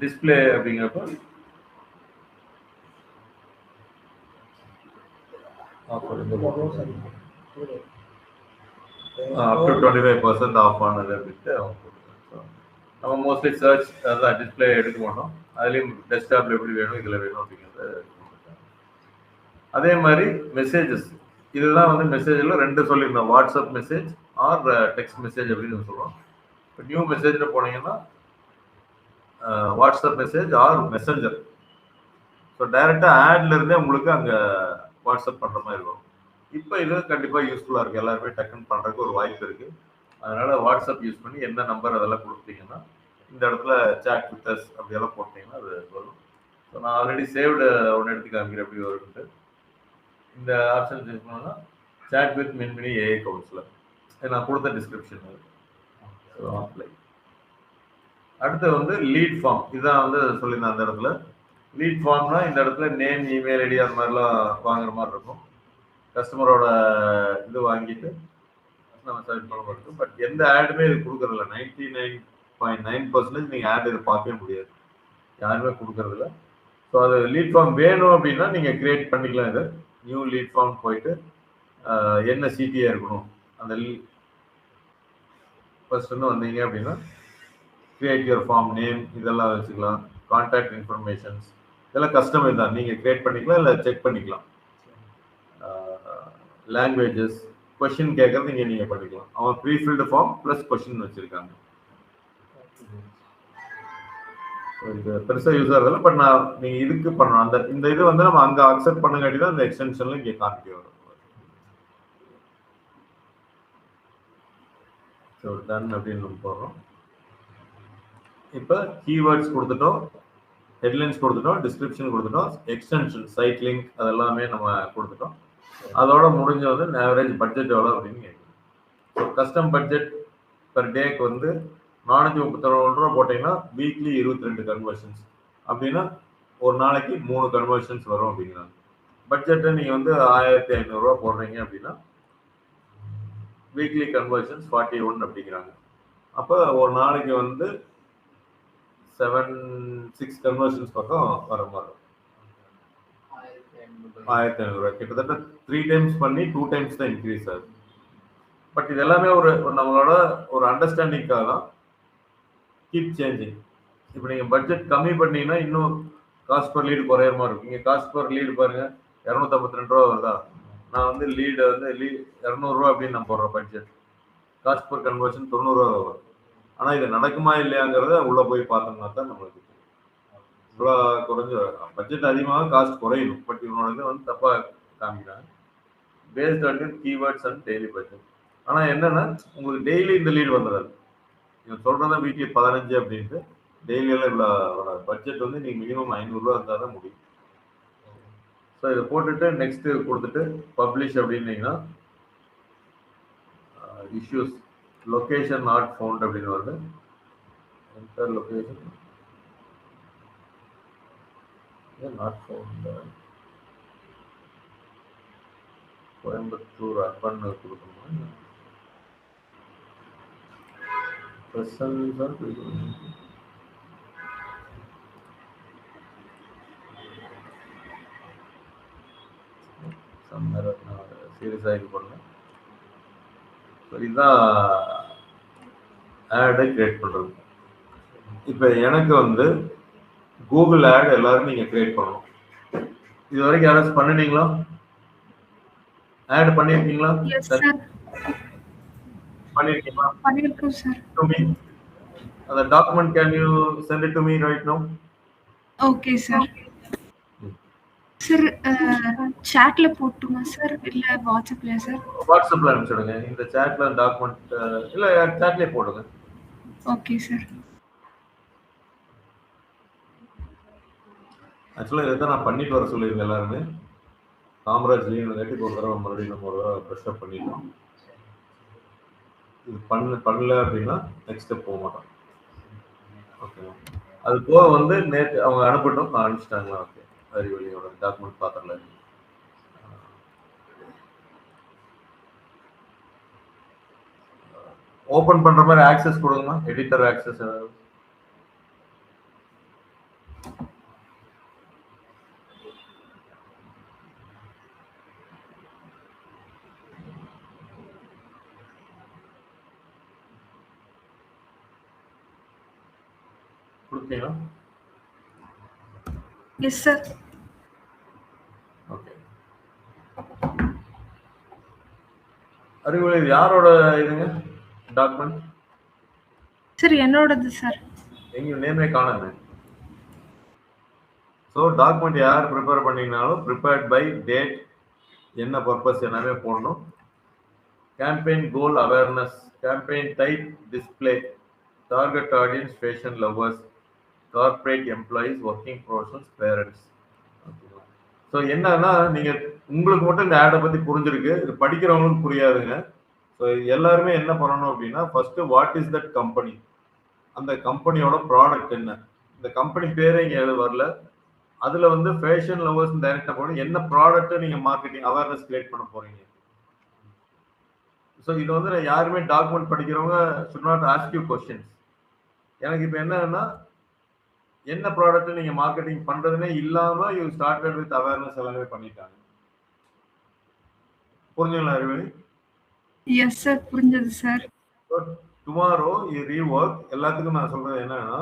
டிஸ்பிளே அப்படிங்கிறப்ப ஆஃபர் அப் டு 25% ஆஃப் ஆனது அப்படின்ட்டு நம்ம மோஸ்ட்லி சர்ச் அதான் டிஸ்பிளே எடுக்க மாட்டோம். அதுலேயும் டெஸ்க்டாப்ல எப்படி வேணும், இதில் வேணும் அப்படிங்கிறத. அதே மாதிரி மெசேஜஸ், இதுதான் வந்து மெசேஜில் 2 சொல்லியிருந்தோம், WhatsApp message or text message அப்படின்னு சொல்லுவோம். இப்போ நியூ மெசேஜில் போனீங்கன்னா WhatsApp message or messenger. So டைரெக்டாக ஆட்ல இருந்தே உங்களுக்கு அங்கே வாட்ஸ்அப் பண்ணுற மாதிரி வரும். இப்போ இது கண்டிப்பாக யூஸ்ஃபுல்லாக இருக்குது. எல்லாருமே டக்குன்னு பண்ணுறதுக்கு ஒரு வாய்ப்பு இருக்குது. அதனால வாட்ஸ்அப் யூஸ் பண்ணி என்ன நம்பர் அதெல்லாம் கொடுத்தீங்கன்னா இந்த இடத்துல சாட் வித் அஸ் அப்படியெல்லாம் போட்டீங்கன்னா அது வரும். ஸோ நான் ஆல்ரெடி சேவ்டு ஒன்று எடுத்து காமிக்கிறேன் எப்படி வரும்ட்டு. இந்த ஆப்ஷன் யூஸ் பண்ணோம்னா chat with Minmini AI councillor நான் கொடுத்த டிஸ்கிரிப்ஷன். அப்ளை. அடுத்து வந்து லீட் ஃபார்ம், இதுதான் வந்து சொல்லியிருந்தேன் அந்த இடத்துல. லீட் ஃபார்ம்னா இந்த இடத்துல நேம், இமெயில் ஐடி அது மாதிரிலாம் வாங்குற மாதிரி இருக்கும். கஸ்டமரோட இது வாங்கிட்டு நம்ம சர்ச் பண்ண முடியும். பட் எந்த ஆடுமே இது கொடுக்கறதில்ல. 99.9% நீங்கள் ஆட் இது பார்க்கவே முடியாது, யாருமே கொடுக்கறதில்ல. ஸோ அது லீட் ஃபார்ம் வேணும் அப்படின்னா நீங்கள் கிரியேட் பண்ணிக்கலாம். இது நியூ லீட் ஃபார்ம் போயிட்டு என்ன சிடிஏ இருக்கணும் அந்த ஃபர்ஸ்ட் வந்து வந்தீங்க அப்படின்னா கிரியேட் யுவர் ஃபார்ம் நேம் இதெல்லாம் வச்சுக்கலாம். கான்டாக்ட் இன்ஃபர்மேஷன்ஸ் இதெல்லாம் கஸ்டமைஸ் தான், நீங்கள் கிரியேட் பண்ணிக்கலாம் இல்லை செக் பண்ணிக்கலாம். லாங்குவேஜஸ், கொஸ்டின் கேட்கறது நீங்கள் பண்ணிக்கலாம். அவன் ப்ரீஃபில்டு ஃபார்ம் ப்ளஸ் கொஸ்டின் வச்சுருக்காங்க. இது பெருசாக யூஸ் ஆகிறதில்ல. பட் நான் நீங்கள் இதுக்கு பண்ணணும். அந்த இந்த இது வந்து நம்ம அங்கே அக்செப்ட் பண்ணங்காட்டி தான் இந்த எக்ஸ்டென்ஷன்ல இங்கே காமிக்க வரும். ஸோ டன் அப்படின்னு நம்ம போடுறோம். இப்போ கீவேர்ட்ஸ் கொடுத்துட்டோம், ஹெட்லைன்ஸ் கொடுத்துட்டோம், டிஸ்கிரிப்ஷன் கொடுத்துட்டோம், எக்ஸ்டென்ஷன், சைட் லிங்க் அதெல்லாமே நம்ம கொடுத்துட்டோம். அதோட முடிஞ்ச வந்து ஆவரேஜ் பட்ஜெட் எவ்வளோ அப்படின்னு கேட்குறோம். ஸோ கஸ்டம் பட்ஜெட் பர் டேக்கு வந்து 439 ரூபா போட்டிங்கன்னா வீக்லி 22 கன்வர்ஷன்ஸ் அப்படின்னா ஒரு நாளைக்கு 3 கன்வர்ஷன்ஸ் வரும் அப்படிங்கிறாங்க. பட்ஜெட்டை நீங்கள் வந்து 1500 ரூபா போடுறீங்க அப்படின்னா வீக்லி கன்வர்ஷன்ஸ் 41 அப்படிங்கிறாங்க. அப்போ ஒரு நாளைக்கு வந்து 6 கன்வர்ஷன்ஸ் பக்கம் வர மாதிரி 1500 ரூபா. கிட்டத்தட்ட 3 டைம்ஸ் பண்ணி 2 டைம்ஸ் தான் இன்க்ரீஸ் ஆகுது. பட் இது எல்லாமே ஒரு நம்மளோட ஒரு அண்டர்ஸ்டாண்டிங்காக தான். Keep changing. இப்போ நீங்கள் பட்ஜெட் கம்மி பண்ணீங்கன்னா இன்னும் காஸ்ட் பர் லீடு குறையிற மாதிரி இருக்கும். இங்கே காஸ்ட் பர் லீடு பாருங்க 252 ரூபா வருதா. நான் வந்து லீடு வந்து 200 ரூபா அப்படின்னு நான் போடுறேன் பட்ஜெட். காஸ்ட் பர் கன்வர்ஷன் 90 ரூபா வரும். ஆனால் இது நடக்குமா இல்லையாங்கிறத உள்ள போய் பார்த்தோம்னா தான் நம்மளுக்கு இவ்வளோ குறைஞ்ச பட்ஜெட் அதிகமாக காஸ்ட் குறையணும். பட் இவனோட இது வந்து தப்பாக காமிக்கிறாங்க. Based on keywords and daily budget. ஆனால் என்னன்னா உங்களுக்கு டெய்லி இந்த லீடு வந்துடாது. நீங்கள் சொல்கிறதா வீக்லி 15 அப்படின்ட்டு டெய்லியெல்லாம் இவ்வளோ வராது. பட்ஜெட் வந்து நீங்கள் மினிமம் 500 ரூபா இருந்தால் தான் முடியும். ஸோ இதை போட்டுட்டு நெக்ஸ்ட் கொடுத்துட்டு பப்ளிஷ் அப்படின்னீங்கன்னா இஷ்யூஸ் லொகேஷன் நாட் ஃபவுண்ட் அப்படின்னு வருது. Enter location not found. Coimbatore urban கொடுக்கணும். சீரியஸாக இது பண்ணேன். ஸோ இதுதான் ஆடை கிரியேட் பண்ணுறது. இப்போ எனக்கு வந்து கூகுள் ஆட் எல்லாரும் நீங்கள் கிரியேட் பண்ணணும். இது வரைக்கும் யாராச்சும் பண்ணினீங்களா? ஆட் பண்ணியிருக்கீங்களா? எஸ் சார், பண்ணியிருக்கீங்களா? பண்ணியிருக்கோம் sir. To me, the document, can you send it to me right now? Okay sir. Sir சாட்ல போட்டுமா சார் இல்ல வாட்ஸ்அப்லயா சார்? வாட்ஸ்அப்ல அனுப்பிச்சுடுங்க. இந்த சாட்ல டாக்குமெண்ட் இல்ல சாட்லயே போடுங்க. Okay sir. ஆக்சுவலா இதை நான் பண்ணிட்டு வர சொல்லியிருந்தேன் எல்லாருமே. காமராஜ் லீவ்னு ஒரு தடவை மறுபடியும் நம்ம ஒரு தடவை ப்ரெஷ் அப் பண்ணிடலாம். இது பண்ணல அப்படின்னா நெக்ஸ்ட் ஸ்டெப் போக மாட்டோம். ஓகேவா? அது போக வந்து நேற்று அவங்க அனுப்பிட்டோம், அனுப்பிச்சிட்டாங்களா? ஓகே, அறிவொளியோட டாக்குமெண்ட் பார்த்துடல. ஓபன் பண்ற மாதிரி ஆக்சஸ் கொடுங்க, எடிட்டர் ஆக்சஸ் ஏதாவது. கொடுத்தீங்களா? Yes sir. ஓகே. அறிவொளி யாரோட இதுங்க டாக்குமெண்ட்? சார் என்னோடது சார். எங்க நேமே காணுங்க. ஸோ டாக்குமெண்ட் யார் ப்ரிப்பேர் பண்ணீங்கனாலும் ப்ரிப்பேர்ட் பை டேட், என்ன பர்பஸ் எல்லாமே போடணும். Campaign goal awareness, campaign type display, target audience fashion lovers, corporate employees, working professionals, parents. ஓகேங்களா? ஸோ என்னன்னா நீங்கள் உங்களுக்கு மட்டும் இந்த ஆடை பற்றி புரிஞ்சிருக்கு, இது படிக்கிறவங்களுக்கு புரியாதுங்க. ஸோ எல்லாருமே என்ன பண்ணணும் அப்படின்னா first what is that company, அந்த கம்பெனியோட ப்ராடக்ட் என்ன, இந்த கம்பெனி பேரே இங்கே எது வரல, அதில் வந்து ஃபேஷன் லவர்ஸ் டைரக்டாக போகணும், என்ன ப்ராடக்ட்டை நீங்கள் மார்க்கெட்டிங் அவேர்னஸ் கிரியேட் பண்ண போகிறீங்க. ஸோ இது வந்து யாருமே டாக்குமெண்ட் படிக்கிறவங்க should not ask you questions. எனக்கு இப்போ என்னன்னா என்ன ப்ராடக்ட் நீங்கள் மார்க்கெட்டிங் பண்ணுறதுனே இல்லாமல் யூ ஸ்டார்டட் வித் அவேர்னஸ் எல்லாமே பண்ணிட்டாங்க. புரிஞ்சுங்களா அறிவழி? எஸ் சார், புரிஞ்சது சார். Tomorrow you rework. எல்லாத்துக்கும் நான் சொல்றது என்னன்னா,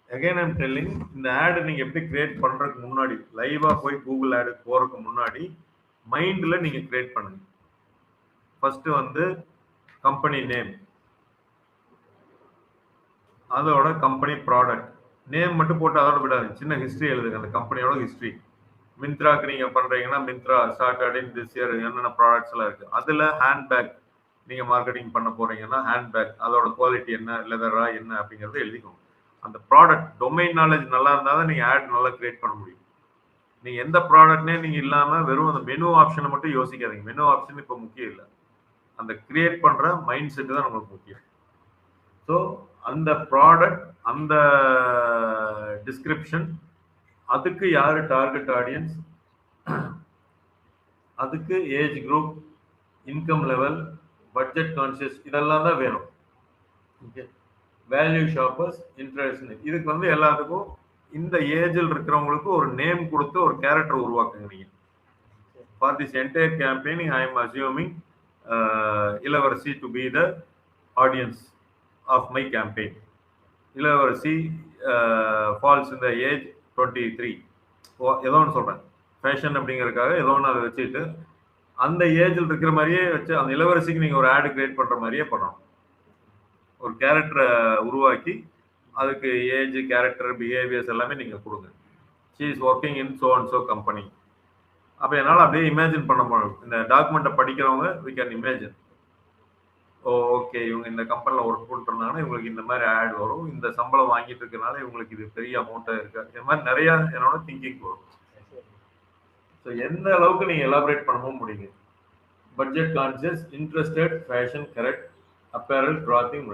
அகைன் ஐம் டெல்லிங், இந்த ஆடு நீங்க எப்படி கிரியேட் பண்றதுக்கு முன்னாடி, லைவா போய் கூகுள் ஆடு போறதுக்கு முன்னாடி மைண்ட்ல நீங்க கிரியேட் பண்ணுங்க. ஃபர்ஸ்ட் வந்து கம்பெனி நேம், அதோட கம்பெனி ப்ராடக்ட் நேம் மட்டும் போட்டு அதோட விடாது, சின்ன ஹிஸ்டரி எழுதுங்க, அந்த கம்பெனியோட ஹிஸ்டரி. மிந்த்ராக்கு நீங்க பண்றீங்கன்னா Myntra started in this year, என்னென்ன ப்ராடக்ட்ஸ் எல்லாம் இருக்கு. அதுல ஹேண்ட்பேக் நீங்க மார்க்கெட்டிங் பண்ண போறீங்கன்னா ஹேண்ட்பேக், அதோட குவாலிட்டி என்ன, லெதரா என்ன அப்படிங்கறத எழுதிக்கணும். அந்த ப்ராடக்ட் டொமைன் நாலேஜ் நல்லா இருந்தால் தான் நீங்க ஆட் நல்லா கிரியேட் பண்ண முடியும். நீங்க எந்த ப்ராடக்ட்னே நீங்க இல்லாம வெறும் அந்த மெனு ஆப்ஷனை மட்டும் யோசிக்காதீங்க. மெனு ஆப்ஷன் இப்போ முக்கியம் இல்லை, அந்த கிரியேட் பண்ற மைண்ட் செட் தான் நமக்கு முக்கியம். ஸோ அந்த ப்ராடக்ட், அந்த டிஸ்கிரிப்ஷன், அதுக்கு யாரு டார்கெட் ஆடியன்ஸ், அதுக்கு age group, income level, budget conscious, இதெல்லாம் தான் வேணும். ஓகே, வேல்யூ ஷாப்பர்ஸ், இன்ட்ரெஸ்ட், இதுக்கு வந்து எல்லாத்துக்கும் இந்த ஏஜில் இருக்கிறவங்களுக்கு ஒரு நேம் கொடுத்து ஒரு கேரக்டர் உருவாக்குங்க நீங்க. For this entire campaigning I am assuming Ilavarasi to be the audience of my campaign. Ilavarasi falls இந்த ஏஜ் 23, ஏதோ ஒன்று சொல்கிறேன், ஃபேஷன் அப்படிங்கிறதுக்காக ஏதோ ஒன்று அதை வச்சுட்டு அந்த ஏஜில் இருக்கிற மாதிரியே வச்சு அந்த இளவரசிக்கு நீங்கள் ஒரு ஆடு கிரியேட் பண்ணுற மாதிரியே பண்ணணும். ஒரு கேரக்டரை உருவாக்கி அதுக்கு ஏஜ், கேரக்டர், பிஹேவியர்ஸ் எல்லாமே நீங்கள் கொடுங்க. She is working in so and so company. அப்போ என்னால் அப்படியே இமேஜின் பண்ண முடியும். இந்த டாக்குமெண்ட்டை படிக்கிறவங்க வி கேன் இமேஜின், ஓகே இவங்க இந்த கம்பெனியில் ஒர்க் பண்ணுறதுனால இவங்களுக்கு இந்த மாதிரி ஆட் வரும், இந்த சம்பளம் வாங்கிட்டு இருக்கனால இவங்களுக்கு இது பெரிய அமௌண்ட்டாக இருக்காது, இந்த மாதிரி நிறையா என்னோட திங்கிங் வரும். ஸோ எந்த அளவுக்கு நீங்கள் எலாபரேட் பண்ணவும் முடியுங்க. Budget conscious, interested, fashion, correct, apparel, clothing,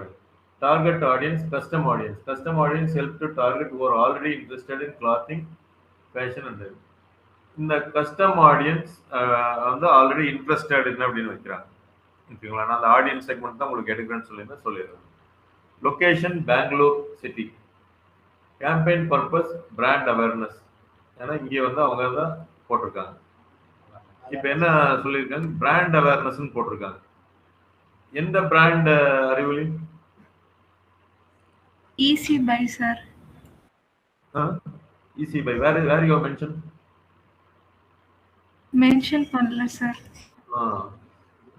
target audience, custom audience. Custom audience help to target who are already interested in clothing, fashion and life. இந்த கஸ்டம் ஆடியன்ஸ் வந்து ஆல்ரெடி இன்ட்ரெஸ்டட் என்ன அப்படின்னு வைக்கிறாங்க. ஓகேங்களா? நான் அந்த ஆடியன்ஸ் செக்மெண்ட் தான் உங்களுக்கு எடுக்கிறேன்னு சொல்லிடுறேன். Location Bangalore city. Campaign purpose brand awareness, ஏன்னா இங்கே வந்து அவங்க தான் போட்டிருக்காங்க. இப்போ என்ன சொல்லியிருக்காங்க, பிராண்ட் அவேர்னஸ்ன்னு போட்டிருக்காங்க. எந்த பிராண்ட் அறிவொளி? Easy Buy sir. Easy Buy. Where you mention? Mention பண்ணல சார்.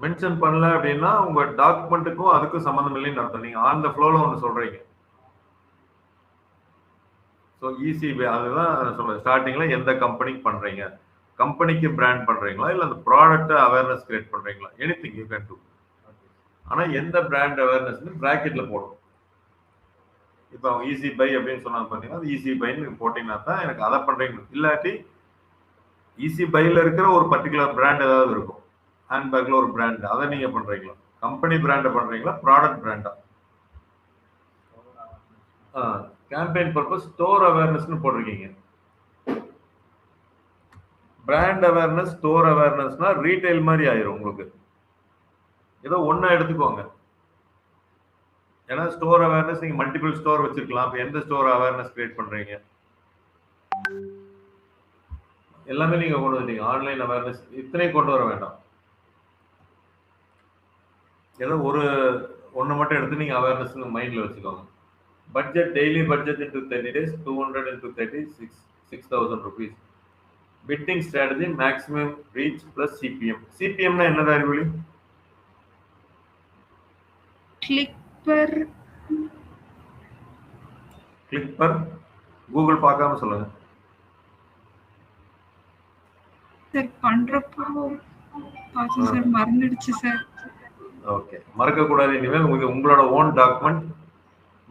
மென்ஷன் பண்ணல அப்படின்னா உங்க டாக்குமெண்ட்டுக்கும் அதுக்கும் சம்மந்தம் இல்லைன்னு அர்த்தம். நீங்க ஆன் த ஃப்ளோல ஒன்று சொல்றீங்க. ஸோ ஈஸி பை அதுதான் சொல்றேன். ஸ்டார்டிங்ல எந்த கம்பெனிக்கு பண்றீங்க, கம்பெனிக்கு பிராண்ட் பண்றீங்களா இல்ல அந்த ப்ராடக்ட் அவேர்னஸ் கிரியேட் பண்றீங்களா, எனிதிங் யூ கேன் டு. ஆனா எந்த பிராண்ட் அவேர்னஸ்னு பிராக்கெட்ல போடும். இப்போ அவங்க ஈஸி பை அப்படின்னு சொன்னாங்க பார்த்தீங்கன்னா, அது ஈஸி பைன்னு போட்டீங்கன்னா தான் எனக்கு அதை பண்றீங்க. இல்லாட்டி ஈஸி பைல இருக்கிற ஒரு பர்டிகுலர் பிராண்ட் ஏதாவது இருக்கும். ஹேண்ட்பேக்ல ஒரு பிராண்ட், அதை நீங்க பண்றீங்களா, கம்பெனி பிராண்டை பண்றீங்களா, ப்ராடக்ட் பிராண்டா? கேம்பெயின் பர்பஸ் ஸ்டோர் அவேர்னஸ்னு போட்டிருக்கீங்க. பிராண்ட் அவேர்னஸ் ஸ்டோர் அவேர்னஸ்னா ரீட்டைல் மாதிரி ஆயிரும் உங்களுக்கு. ஏதோ ஒண்ணா எடுத்துக்கோங்க. ஏன்னா ஸ்டோர் அவேர்னஸ் நீங்க மல்டிபிள் ஸ்டோர் வச்சிருக்கலாம். அப்ப எந்த ஸ்டோர் அவேர்னஸ் கிரியேட் பண்றீங்க? எல்லாமே நீங்க கொண்டு வந்தீங்க. ஆன்லைன் அவேர்னஸ் இத்தனை கொண்டு வர வேண்டாம். ஏதோ ஒன்று மட்டும் எடுத்து நீங்க அவேர்னஸ் மைண்ட்ல வச்சுக்கோங்க. Budget, daily budget into 30 days, 200 into 30, 6,000 rupees. Bidding strategy, maximum reach plus CPM. CPM னா என்னடா அறிவொளி? Click per. Click per. Google பார்க்காம சொல்லுங்க. சார் பண்றப்போ பார்த்தேன் சார், மறந்துடுச்சு சார். ஓகே, மறக்க கூடாது. இனிமேல் உங்களோட ஓன் டாக்குமெண்ட்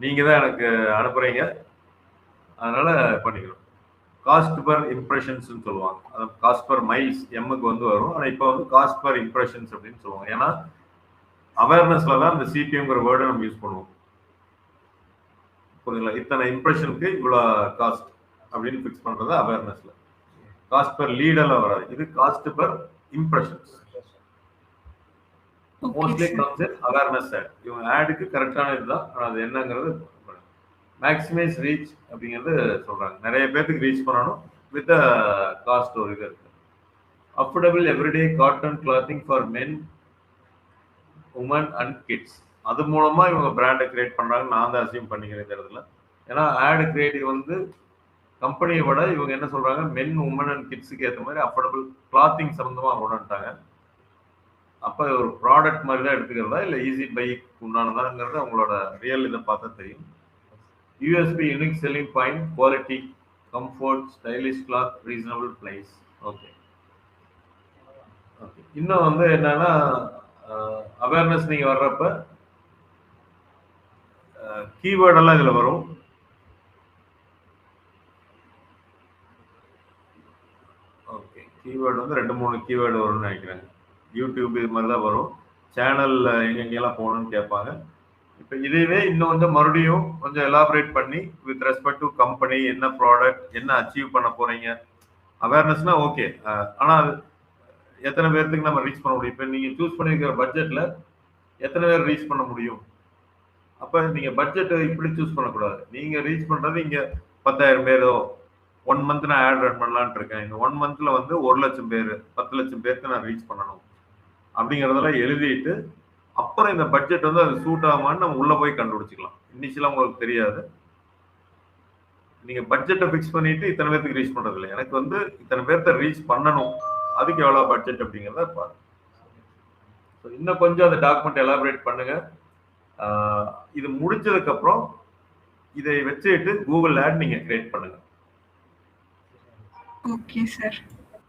நீங்க தான் எனக்கு அனுப்புறீங்க, அதனால பண்ணிக்கணும். காஸ்ட் பர் இம்ப்ரெஷன்ஸ் சொல்லுவாங்க. அது காஸ்ட் பர் மைல்ஸ் எம்முக்கு வந்து வரும். ஆனால் இப்போ வந்து காஸ்ட் பர் இம்ப்ரெஷன்ஸ் அப்படின்னு சொல்லுவாங்க. ஏன்னா அவேர்னஸ்ல தான் இந்த சிபிஎம்ங்கிற வேர்டை நம்ம யூஸ் பண்ணுவோம். புரியுதுங்களா? இத்தனை இம்ப்ரெஷனுக்கு இவ்வளோ காஸ்ட் அப்படின்னு ஃபிக்ஸ் பண்றது அவேர்னஸ்ல. காஸ்ட் பர் லீடெல்லாம் வராது. இது cost per impressions. Mostly comes in awareness ad. இவங்க ஆடுக்கு கரெக்டான இதுதான். ஆனால் அது என்னங்கிறது மேக்ஸிமைஸ் ரீச் அப்படிங்கிறது சொல்றாங்க. நிறைய பேருக்கு ரீச் பண்ணணும் வித் காஸ்ட் ஒரு இது இருக்கு. Affordable everyday cotton clothing for men, women and kids. அது மூலமா இவங்க பிராண்டை கிரியேட் பண்றாங்க. நான் தான் அசியூம் பண்ணிக்கிறேன் இந்த இடத்துல. ஏன்னா ஆடு கிரியேட்டிவ் வந்து கம்பெனியை விட இவங்க என்ன சொல்றாங்க, மென், உமன் அண்ட் கிட்ஸுக்கு ஏற்ற மாதிரி அஃபோர்டபுள் கிளாத்திங் சம்பந்தமா கொண்டு வந்துட்டாங்க. அப்போ ஒரு ப்ராடக்ட் மாதிரி தான் எடுத்துக்கிறதா இல்லை ஈஸி பைக் உண்டானதாங்கிறது அவங்களோட ரியல் இதை பார்த்தா தெரியும். USP, unique selling point, quality, comfort, stylish cloth, reasonable price. Okay okay. இன்னும் வந்து என்னன்னா அவேர்னஸ் நீங்க வர்றப்ப கீவேர்டெல்லாம் இதுல வரும். ஓகே, கீவேர்டு வந்து 2-3 கீவேர்டு வரும்னு நினைக்கிறேன். யூடியூப் இது மாதிரி தான் வரும். சேனல்ல எங்கெங்கெல்லாம் போகணும்னு கேட்பாங்க. இப்போ இதுவே இன்னும் கொஞ்சம் மறுபடியும் கொஞ்சம் எலாபரேட் பண்ணி வித் ரெஸ்பெக்ட் டு கம்பெனி, என்ன ப்ராடக்ட், என்ன அச்சீவ் பண்ண போறீங்க. அவேர்னஸ்னா ஓகே, ஆனால் அது எத்தனை பேர்த்துக்கு நம்ம ரீச் பண்ண முடியும்? இப்போ நீங்கள் சூஸ் பண்ணியிருக்கிற பட்ஜெட்டில் எத்தனை பேர் ரீச் பண்ண முடியும்? அப்போ நீங்கள் பட்ஜெட்டை இப்படி சூஸ் பண்ணக்கூடாது. நீங்கள் ரீச் பண்ணுறது இங்கே 10,000 பேரோ 1 மந்த் நான் ஆட் ரன் பண்ணலான்ட்டு இருக்கேன். இந்த 1 மந்த்தில் வந்து 1,00,000 பேர், 10,00,000 பேருக்கு நான் ரீச் பண்ணணும் அப்படிங்கிறதெல்லாம் எழுதிட்டு அப்புறம் இந்த பட்ஜெட் வந்து அது சூட் ஆகுமான்னு நம்ம உள்ள போய் கண்டுபிடிச்சிக்கலாம். இனிஷியலாக உங்களுக்கு தெரியாது. நீங்க பட்ஜெட்டை ஃபிக்ஸ் பண்ணிட்டு இத்தனை பேருக்கு ரீச் பண்றது இல்லை, எனக்கு வந்து இத்தனை பேர்த்த ரீச் பண்ணணும், அதுக்கு எவ்வளோ பட்ஜெட் அப்படிங்கிறத பாருங்க. இன்னும் கொஞ்சம் அந்த டாக்குமெண்ட் எலாபரேட் பண்ணுங்க. இது முடிஞ்சதுக்கு அப்புறம் இதை வச்சுட்டு கூகுள் ஆட் நீங்க கிரியேட் பண்ணுங்க. Okay sir.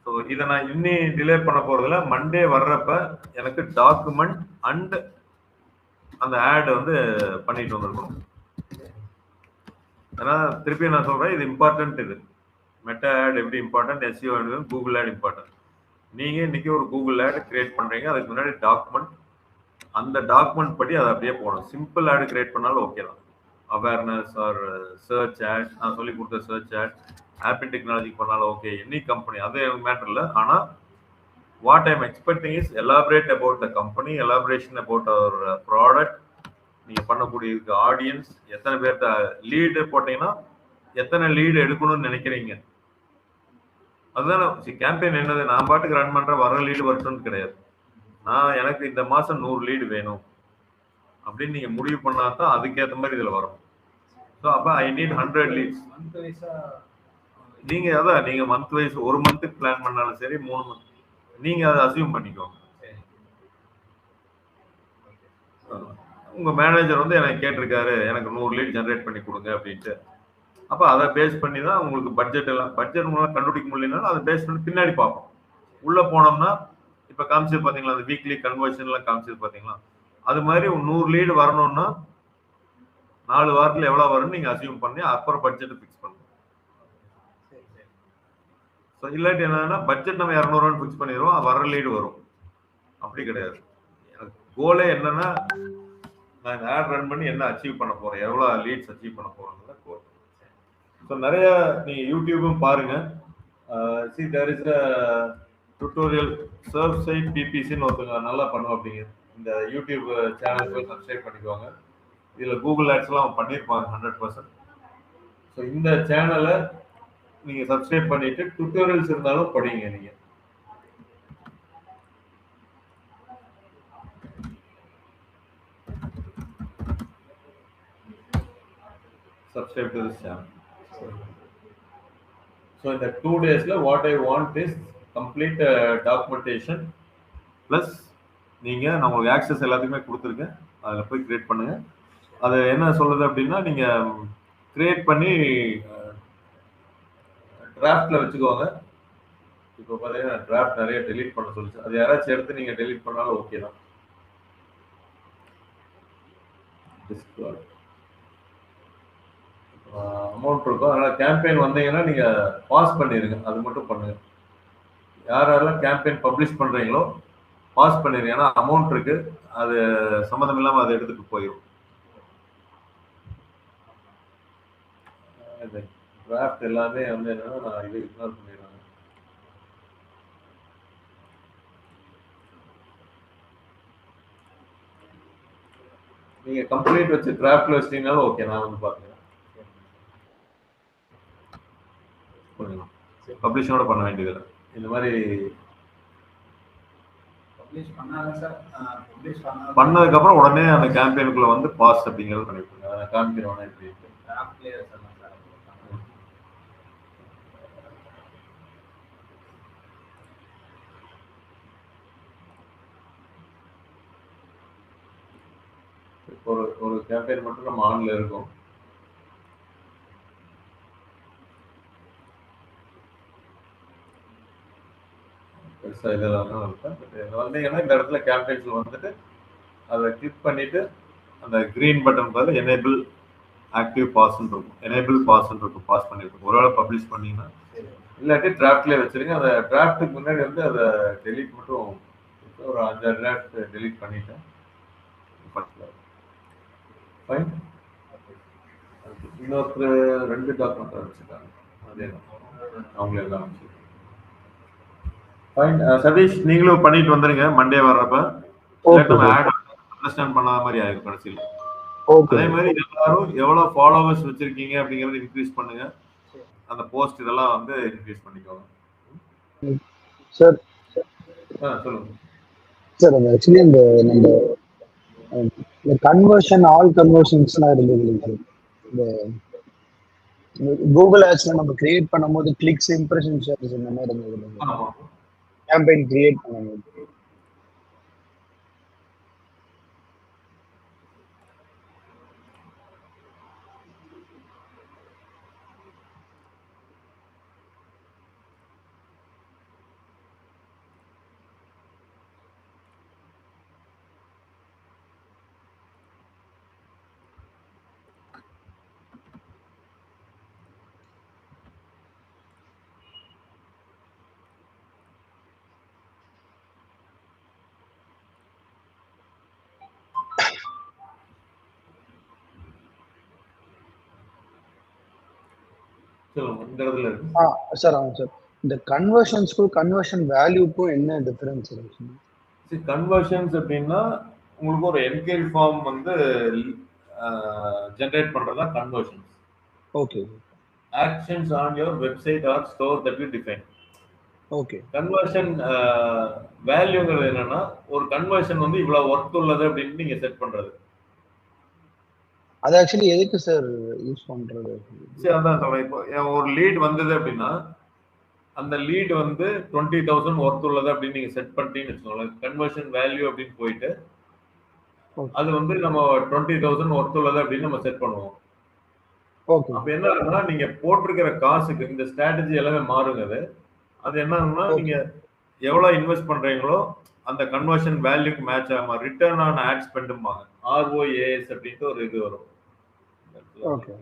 ஸோ இதை நான் இன்னும் டிலே பண்ண போறதில்ல. மண்டே வர்றப்ப எனக்கு டாக்குமெண்ட் அண்ட் அந்த ஆட் வந்து பண்ணிட்டு வந்துருக்கணும். ஏன்னா திருப்பி நான் சொல்றேன், இது இம்பார்ட்டன்ட். இது மெட்டா ஆட் எப்படி important, SEO Google add important. நீங்க இன்னைக்கு ஒரு கூகுள் ஆட் கிரியேட் பண்றீங்க, அதுக்கு முன்னாடி டாக்குமெண்ட், அந்த டாக்குமெண்ட் படி அதை அப்படியே போகணும். சிம்பிள் ஆட் கிரியேட் பண்ணாலும் ஓகே தான். அவேர்னஸ் ஆர் சர்ச் ஆட், நான் சொல்லி கொடுத்த சர்ச் ஆட், ஆப்பிள் டெக்னாலஜி பண்ணாலும் ஓகே, எனி கம்பெனி, அது எனக்கு மேட்டர் இல்லை. ஆனால் what I'm expecting is elaborate about the company, elaboration about our product, நீங்கள் பண்ணக்கூடிய ஆடியன்ஸ், எத்தனை பேர்த்த லீடு போட்டீங்கன்னா எத்தனை லீடு எடுக்கணும்னு நினைக்கிறீங்க, அதுதான் கேம்பெயின் என்னது, நான் பாட்டுக்கு ரன் பண்ற வர லீடு வரட்டும்னு கிடையாது. நான் எனக்கு இந்த மாசம் 100 லீடு வேணும் அப்படின்னு நீங்க முடிவு பண்ணா தான் அதுக்கேற்ற மாதிரி இதுல வரும். ஸோ அப்போ ஐ நீட் 100 லீட்ஸ். நீங்க அதான் நீங்க மந்த் வைஸ் ஒரு மந்த்துக்கு பிளான் பண்ணாலும் சரி 3 மந்த் நீங்க அதை அசியூம் பண்ணிக்கோங்க. உங்க மேனேஜர் வந்து எனக்கு கேட்டிருக்காரு எனக்கு 100 லீட் ஜென்ரேட் பண்ணி கொடுங்க அப்படின்ட்டு. அப்போ அதை பேஸ் பண்ணி தான் உங்களுக்கு பட்ஜெட் எல்லாம் பட்ஜெட் மூலம் கண்டுபிடிக்க முடியலனாலும் அதை பேஸ் பண்ணி பின்னாடி பார்ப்போம். உள்ள போனோம்னா இப்போ காமிச்சது பார்த்தீங்களா, அந்த வீக்லி கன்வர்ஷன்லாம் காமிச்சது பார்த்தீங்களா, அது மாதிரி 100 லீடு வரணும்னா 4 வாரத்தில் எவ்வளோ வரும்னு நீங்கள் அசியூம் பண்ணி அப்புறம் பட்ஜெட்டை ஃபிக்ஸ் பண்ணுங்க. ஸோ இல்லாட்டி என்னன்னா பட்ஜெட் நம்ம 200 ஃபிக்ஸ் பண்ணிடுவோம், வர லீடு வரும். அப்படி கிடையாது. எனக்கு கோலே என்னன்னா நான் இந்த ஆட் ரன் பண்ணி என்ன அச்சீவ் பண்ண போறேன், எவ்வளோ லீட்ஸ் அச்சீவ் பண்ண போறேங்கிறத கோல். ஸோ நிறைய நீங்கள் யூடியூபும் பாருங்க. See there is a tutorial serve side பிபிசின்னு ஒருத்தங்க நல்லா பண்ணுவோம். அப்படிங்க இந்த யூடியூப் சேனலுக்கு சப்ஸ்கிரைப் பண்ணிக்குவாங்க. இதில் கூகுள் ஆட்ஸ்லாம் பண்ணியிருப்பாங்க 100%. ஸோ இந்த சேனலை நீங்கள் சப்ஸ்கிரைப் பண்ணிட்டு டுட்டோரியல்ஸ் இருந்தாலும் படிங்க. நீங்கள் subscribe to this channel. So in the 2 days what I want is complete documentation plus நீங்க நான் உங்களுக்கு ஆக்சஸ் எல்லாத்துக்குமே கொடுத்துருக்கேன், அதில் போய் கிரியேட் பண்ணுங்க. அது என்ன சொல்லுது அப்படின்னா நீங்க கிரியேட் பண்ணி டிராஃப்ட்ல வச்சுக்கோங்க. இப்போ பார்த்தீங்கன்னா டிராஃப்ட் நிறைய டெலீட் பண்ண சொல்லிச்சு, அது யாராச்சும் எடுத்து நீங்க டெலீட் பண்ணாலும் ஓகே தான். அமௌண்ட் இருக்கும், அதனால் கேம்பெயின் வந்தீங்கன்னா நீங்கள் பாஸ் பண்ணிடுங்க, அது மட்டும் பண்ணுங்க. யாரெல்லாம் கேம்பெயின் பப்ளிஷ் பண்ணுறீங்களோ பாஸ் பண்ணிடுங்க, ஏன்னா அமௌண்ட் இருக்கு, அது சம்மந்தம் இல்லாமல் அதை எடுத்துகிட்டு போயிடும். டிராஃப்ட் எல்லாமே வந்து என்னன்னா நான் இது இக்னோர் பண்ணிடுறேன். நீங்கள் கம்ப்ளீட் வச்சு டிராஃப்ட்ல வச்சிட்டீங்கனாலும் ஓகே, நான் வந்து பார்க்குறேன். பப்ளிஷோட பண்ண வேண்டியது இந்த மாதிரி பண்ணதுக்கு அப்புறம் உடனே அந்த கேம்பெயினுக்குள்ள வந்து பாஸ் அப்படிங்கிறது பண்ணிருப்பாங்க. அதை காமிக்கிறவனே ஒரு கேம்பெயின் மட்டும் நம்ம ஆன்ல இருக்கும். வந்தீங்கன்னா இந்த இடத்துல கேம்பெயின்ஸ்ல வந்துட்டு அதை கிளிக் பண்ணிட்டு அந்த கிரீன் பட்டன் பதில் எனேபிள் ஆக்டிவ் பாஸ்ன்னு இருக்கும், எனேபிள் பாஸ்ன்னு இருக்கும், பாஸ் பண்ணிருக்கும். ஒருவேளை பப்ளிஷ் பண்ணீங்கன்னா இல்லாட்டி டிராஃப்ட்லேயே வச்சிருங்க. அந்த டிராஃப்ட்டுக்கு முன்னாடி வந்து அதை டெலீட் மட்டும் ஒரு 5 டிராஃப்ட் டெலீட் பண்ணிட்டேன். ஃபைன். இன்னொருத்தர் 2 டாக்குமெண்ட் வச்சுருக்காங்க, அதே தான் அவங்களே எல்லாம் வச்சு. ஃபைன். சதீஷ் நீங்களும் பண்ணிட்டு வந்துருங்க மண்டே வர்றப்ப. அண்டர்ஸ்டாண்ட் பண்ணாத மாதிரி ஆயிடும் கடைசியில். அதே மாதிரி எல்லாரும் எவ்வளவு ஃபாலோவர்ஸ் வச்சிருக்கீங்க அப்படிங்கறது இன்க்ரீஸ் பண்ணுங்க. அந்த போஸ்ட் இதெல்லாம் வந்து இன்க்ரீஸ் பண்ணிக்கோங்க. சார் சொல்லுங்க சார். அது ஆக்சுவலி அந்த நம்ம கன்வர்ஷன் ஆல் கன்வர்ஷன்ஸ்லாம் இருந்தது. இந்த கூகுள் ஆட்ஸ்ல நம்ம கிரியேட் பண்ணும்போது கிளிக்ஸ், இம்ப்ரெஷன், ஷேர்ஸ் இந்த மாதிரி இருந்தது கேம்பெயின் கிரியேட் பண்ணும்போது. சார் சார் இந்த கன்வர்ஷன்ஸ்க்கும் கன்வர்ஷன் வேல்யூக்கும் என்ன டிஃபரன்ஸ் இருக்கு? கன்வர்ஷன்ஸ் அப்படின்னா உங்களுக்கு ஒரு என்கொயரி ஃபார்ம் வந்து ஜெனரேட் பண்றதா conversions. Okay. Actions on your website or store that you define. Okay. Conversion வேல்யூங்கிறது என்னன்னா, ஒரு கன்வர்ஷன் வந்து இவ்வளவு ஒர்த் உள்ளது அப்படின்னு நீங்க செட் பண்றது. அது ஆக்சுவலி எதுக்கு சார் யூஸ் பண்றது? சரி, அதான் சொல்றேன். இப்போ ஒரு லீட் வந்தது அப்படின்னா, அந்த லீட் வந்து 20,000 ஒர்த் உள்ளது அப்படின்னு நீங்க செட் பண்ணிட்டீங்கன்னு வச்சுக்கோங்களேன். கன்வர்ஷன் வேல்யூ அப்படின்னு போயிட்டு, அது வந்து நம்ம 20,000 ஒர்த் உள்ளது அப்படின்னு நம்ம செட் பண்ணுவோம். ஓகே. அப்ப என்ன ஆகுதுன்னா, நீங்க போட்டிருக்கிற காசுக்கு இந்த ஸ்ட்ராட்டஜி எல்லாமே மாறுங்க அது. அது என்ன ஆகும்னா, நீங்க எவ்வளவு இன்வெஸ்ட் பண்றீங்களோ அந்த கன்வர்ஷன் வேல்யூக்கு மேட்ச் ஆகாம ரிட்டர்ன் ஆன் ஆட் ஸ்பெண்டும்பாங்க. ROAS அப்படின்ட்டு ஒரு இது வரும். ஓகே.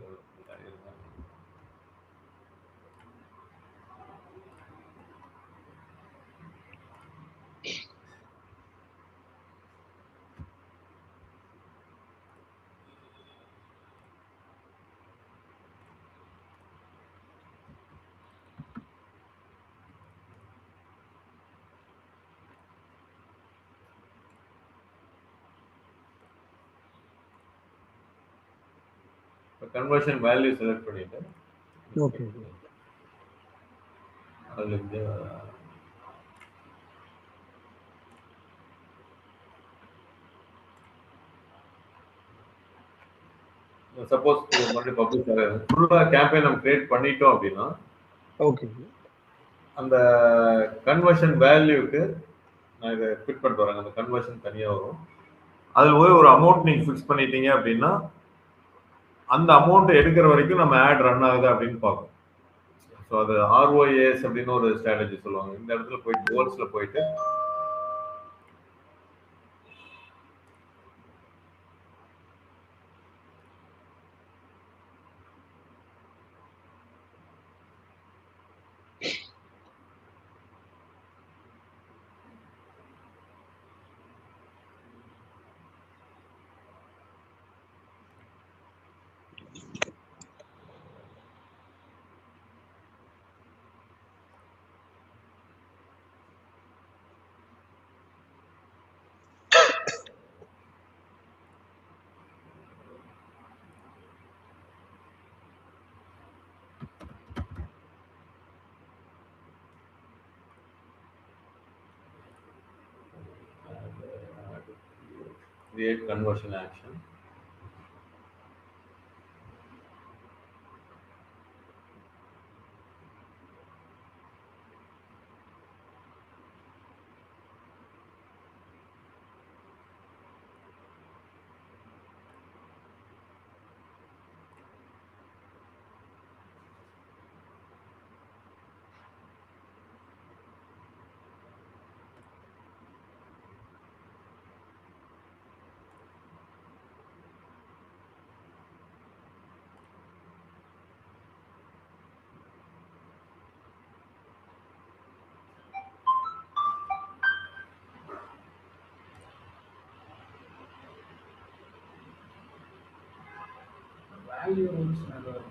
கன்வர்ஷன் வேல்யூ செலக்ட் பண்ணிட்டு ஓகே. அதுல இருந்து சப்போஸ் மறுபடியும் பப்ளிஷ் ஆகாது. ஃபுல்லா கேம்பெயின் நம்ம கிரியேட் பண்ணிட்டோம் அப்படின்னா, ஓகே. அந்த கன்வர்ஷன் வேல்யூக்கு நான் இதை ஃபிட் பண்ணிட்டு வரேன். அந்த கன்வர்ஷன் தனியா வரும். அதில் போய் ஒரு அமௌண்ட் நீங்க ஃபிக்ஸ் பண்ணிட்டீங்க அப்படின்னா, அந்த அமௌண்ட் எடுக்கிற வரைக்கும் நம்ம ஆட் ரன் ஆகுது அப்படின்னு பார்ப்போம். ஸோ அது ROAS அப்படின்னு ஒரு ஸ்ட்ராட்டஜி சொல்லுவாங்க. இந்த இடத்துல போயிட்டு கோல்ஸ்ல போயிட்டு create conversion action. value rules never.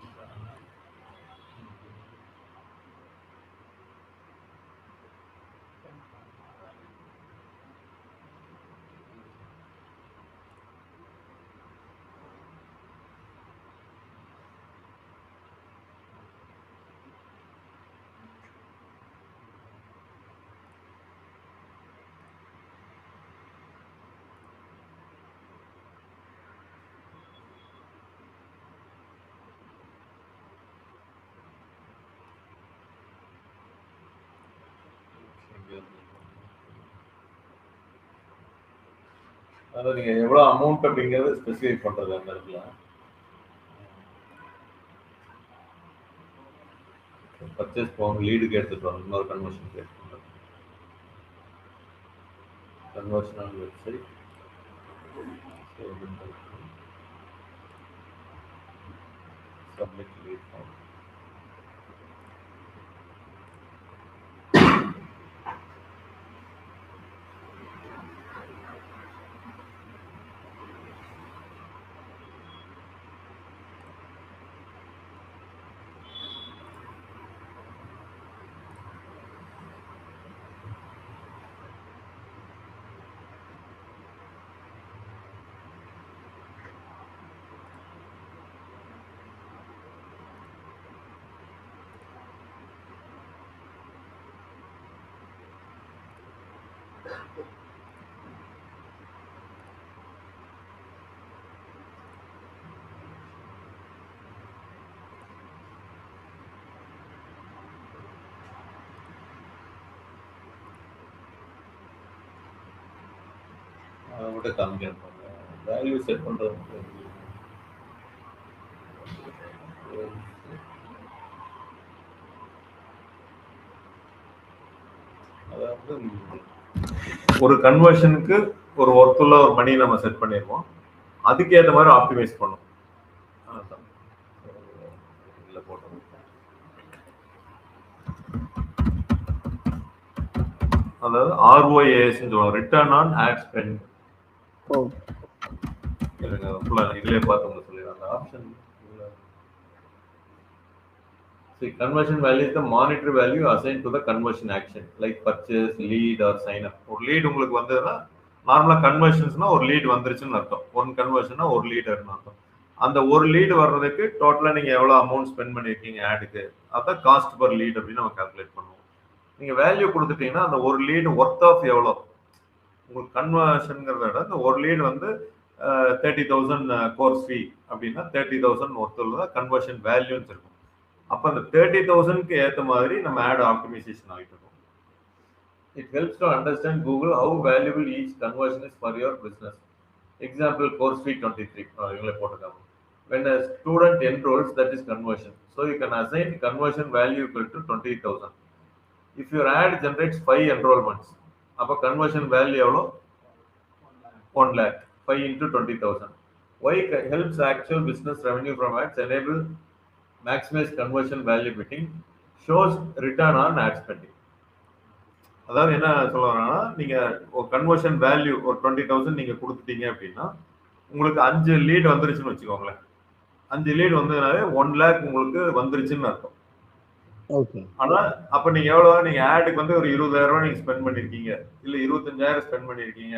அதாவது நீங்க எவ்வளவு அமௌண்ட் அப்படிங்கறது ஸ்பெசிஃபை பண்றது அந்த இடத்துல. பர்ச்சேஸ் போகும் லீடுக்கு எடுத்துட்டு வரணும். இன்னொரு கன்வர்ஷன் கிரியேட் பண்றது. Conversational website submit lead form. அதை மட்டும் காமிக்க வேல்யூ செட் பண்ணுறது. அதாவது ஒரு கன்வர்ஷனுக்கு ஒரு ஒர்த்துள்ள ஒரு மணி நம்ம செட் பண்ணிருவோம், அதுக்கு ஏற்ற மாதிரி ஆப்டிமைஸ் பண்ணும். அதாவது ROAS சொல்லுவாங்க, ரிட்டர்ன் ஆன் ஆட் ஸ்பெண்ட். இதுலயே பார்த்து சொல்லிடுறாங்க option. See, conversion value is the monetary value assigned to the conversion action, like purchase, lead or sign up. ஒரு லீட் உங்களுக்கு வந்ததுன்னா நார்மலா கன்வர்ஷன்ஸ்னா ஒரு லீட் வந்துருச்சுன்னு அர்த்தம். ஒன் கன்வர்ஷன்னா ஒரு லீடர்னு அர்த்தம். அந்த ஒரு லீடு வர்றதுக்கு டோட்டலா நீங்க எவ்வளவு அமௌண்ட் ஸ்பெண்ட் பண்ணிருக்கீங்க ஆடுக்கு, அதான் காஸ்ட் பர் லீட் அப்படின்னு நம்ம கால்குலேட் பண்ணுவோம். நீங்க வேல்யூ கொடுத்துட்டீங்கன்னா அந்த ஒரு லீடு ஒர்த் ஆஃப் எவ்வளோ உங்களுக்கு கன்வர்ஷன்ங்கிறத விட இந்த ஒரு லீடு வந்து 30,000 கோர்ஸ் ஃபீ அப்படின்னா 30,000 ஒர்த் உள்ள கன்வர்ஷன் வேல்யூன்னு இருக்கும். அப்போ அந்த 30,000க்கு ஏற்ற மாதிரி நம்ம ஆட் ஆப்டிமைசேஷன் ஆகிட்டு இருக்கோம். It helps to understand Google how valuable each conversion is for your business. Example course ஃபீ 23 இவங்களே போட்டுருக்காங்க. when a student enrolls, that is conversion, so you can assign conversion value equal to 20,000. if your ad generates 5 enrollments, அப்போ conversion value எவ்வளோ 1 lakh. 5 into 20,000. why helps actual business revenue from ads enable maximize conversion value betting, shows return on ad spending. அதாவது என்ன சொல்றாங்கன்னா, நீங்க ஒரு conversion value ஒரு 20,000 நீங்க கொடுத்துட்டீங்க அப்படின்னா உங்களுக்கு 5 லீட் வந்துருச்சுன்னு வச்சுக்கோங்களேன். 5 லீட் வந்ததுனாலே 1 lakh உங்களுக்கு வந்துருச்சுன்னு அர்த்தம். ஆனா அப்ப நீங்க எவ்வளவு, நீங்க ஆடுக்கு வந்து ஒரு 20,000 ரூபாய் நீங்க ஸ்பெண்ட் பண்ணிருக்கீங்க, இல்ல 25,000 ஸ்பெண்ட் பண்ணிருக்கீங்க,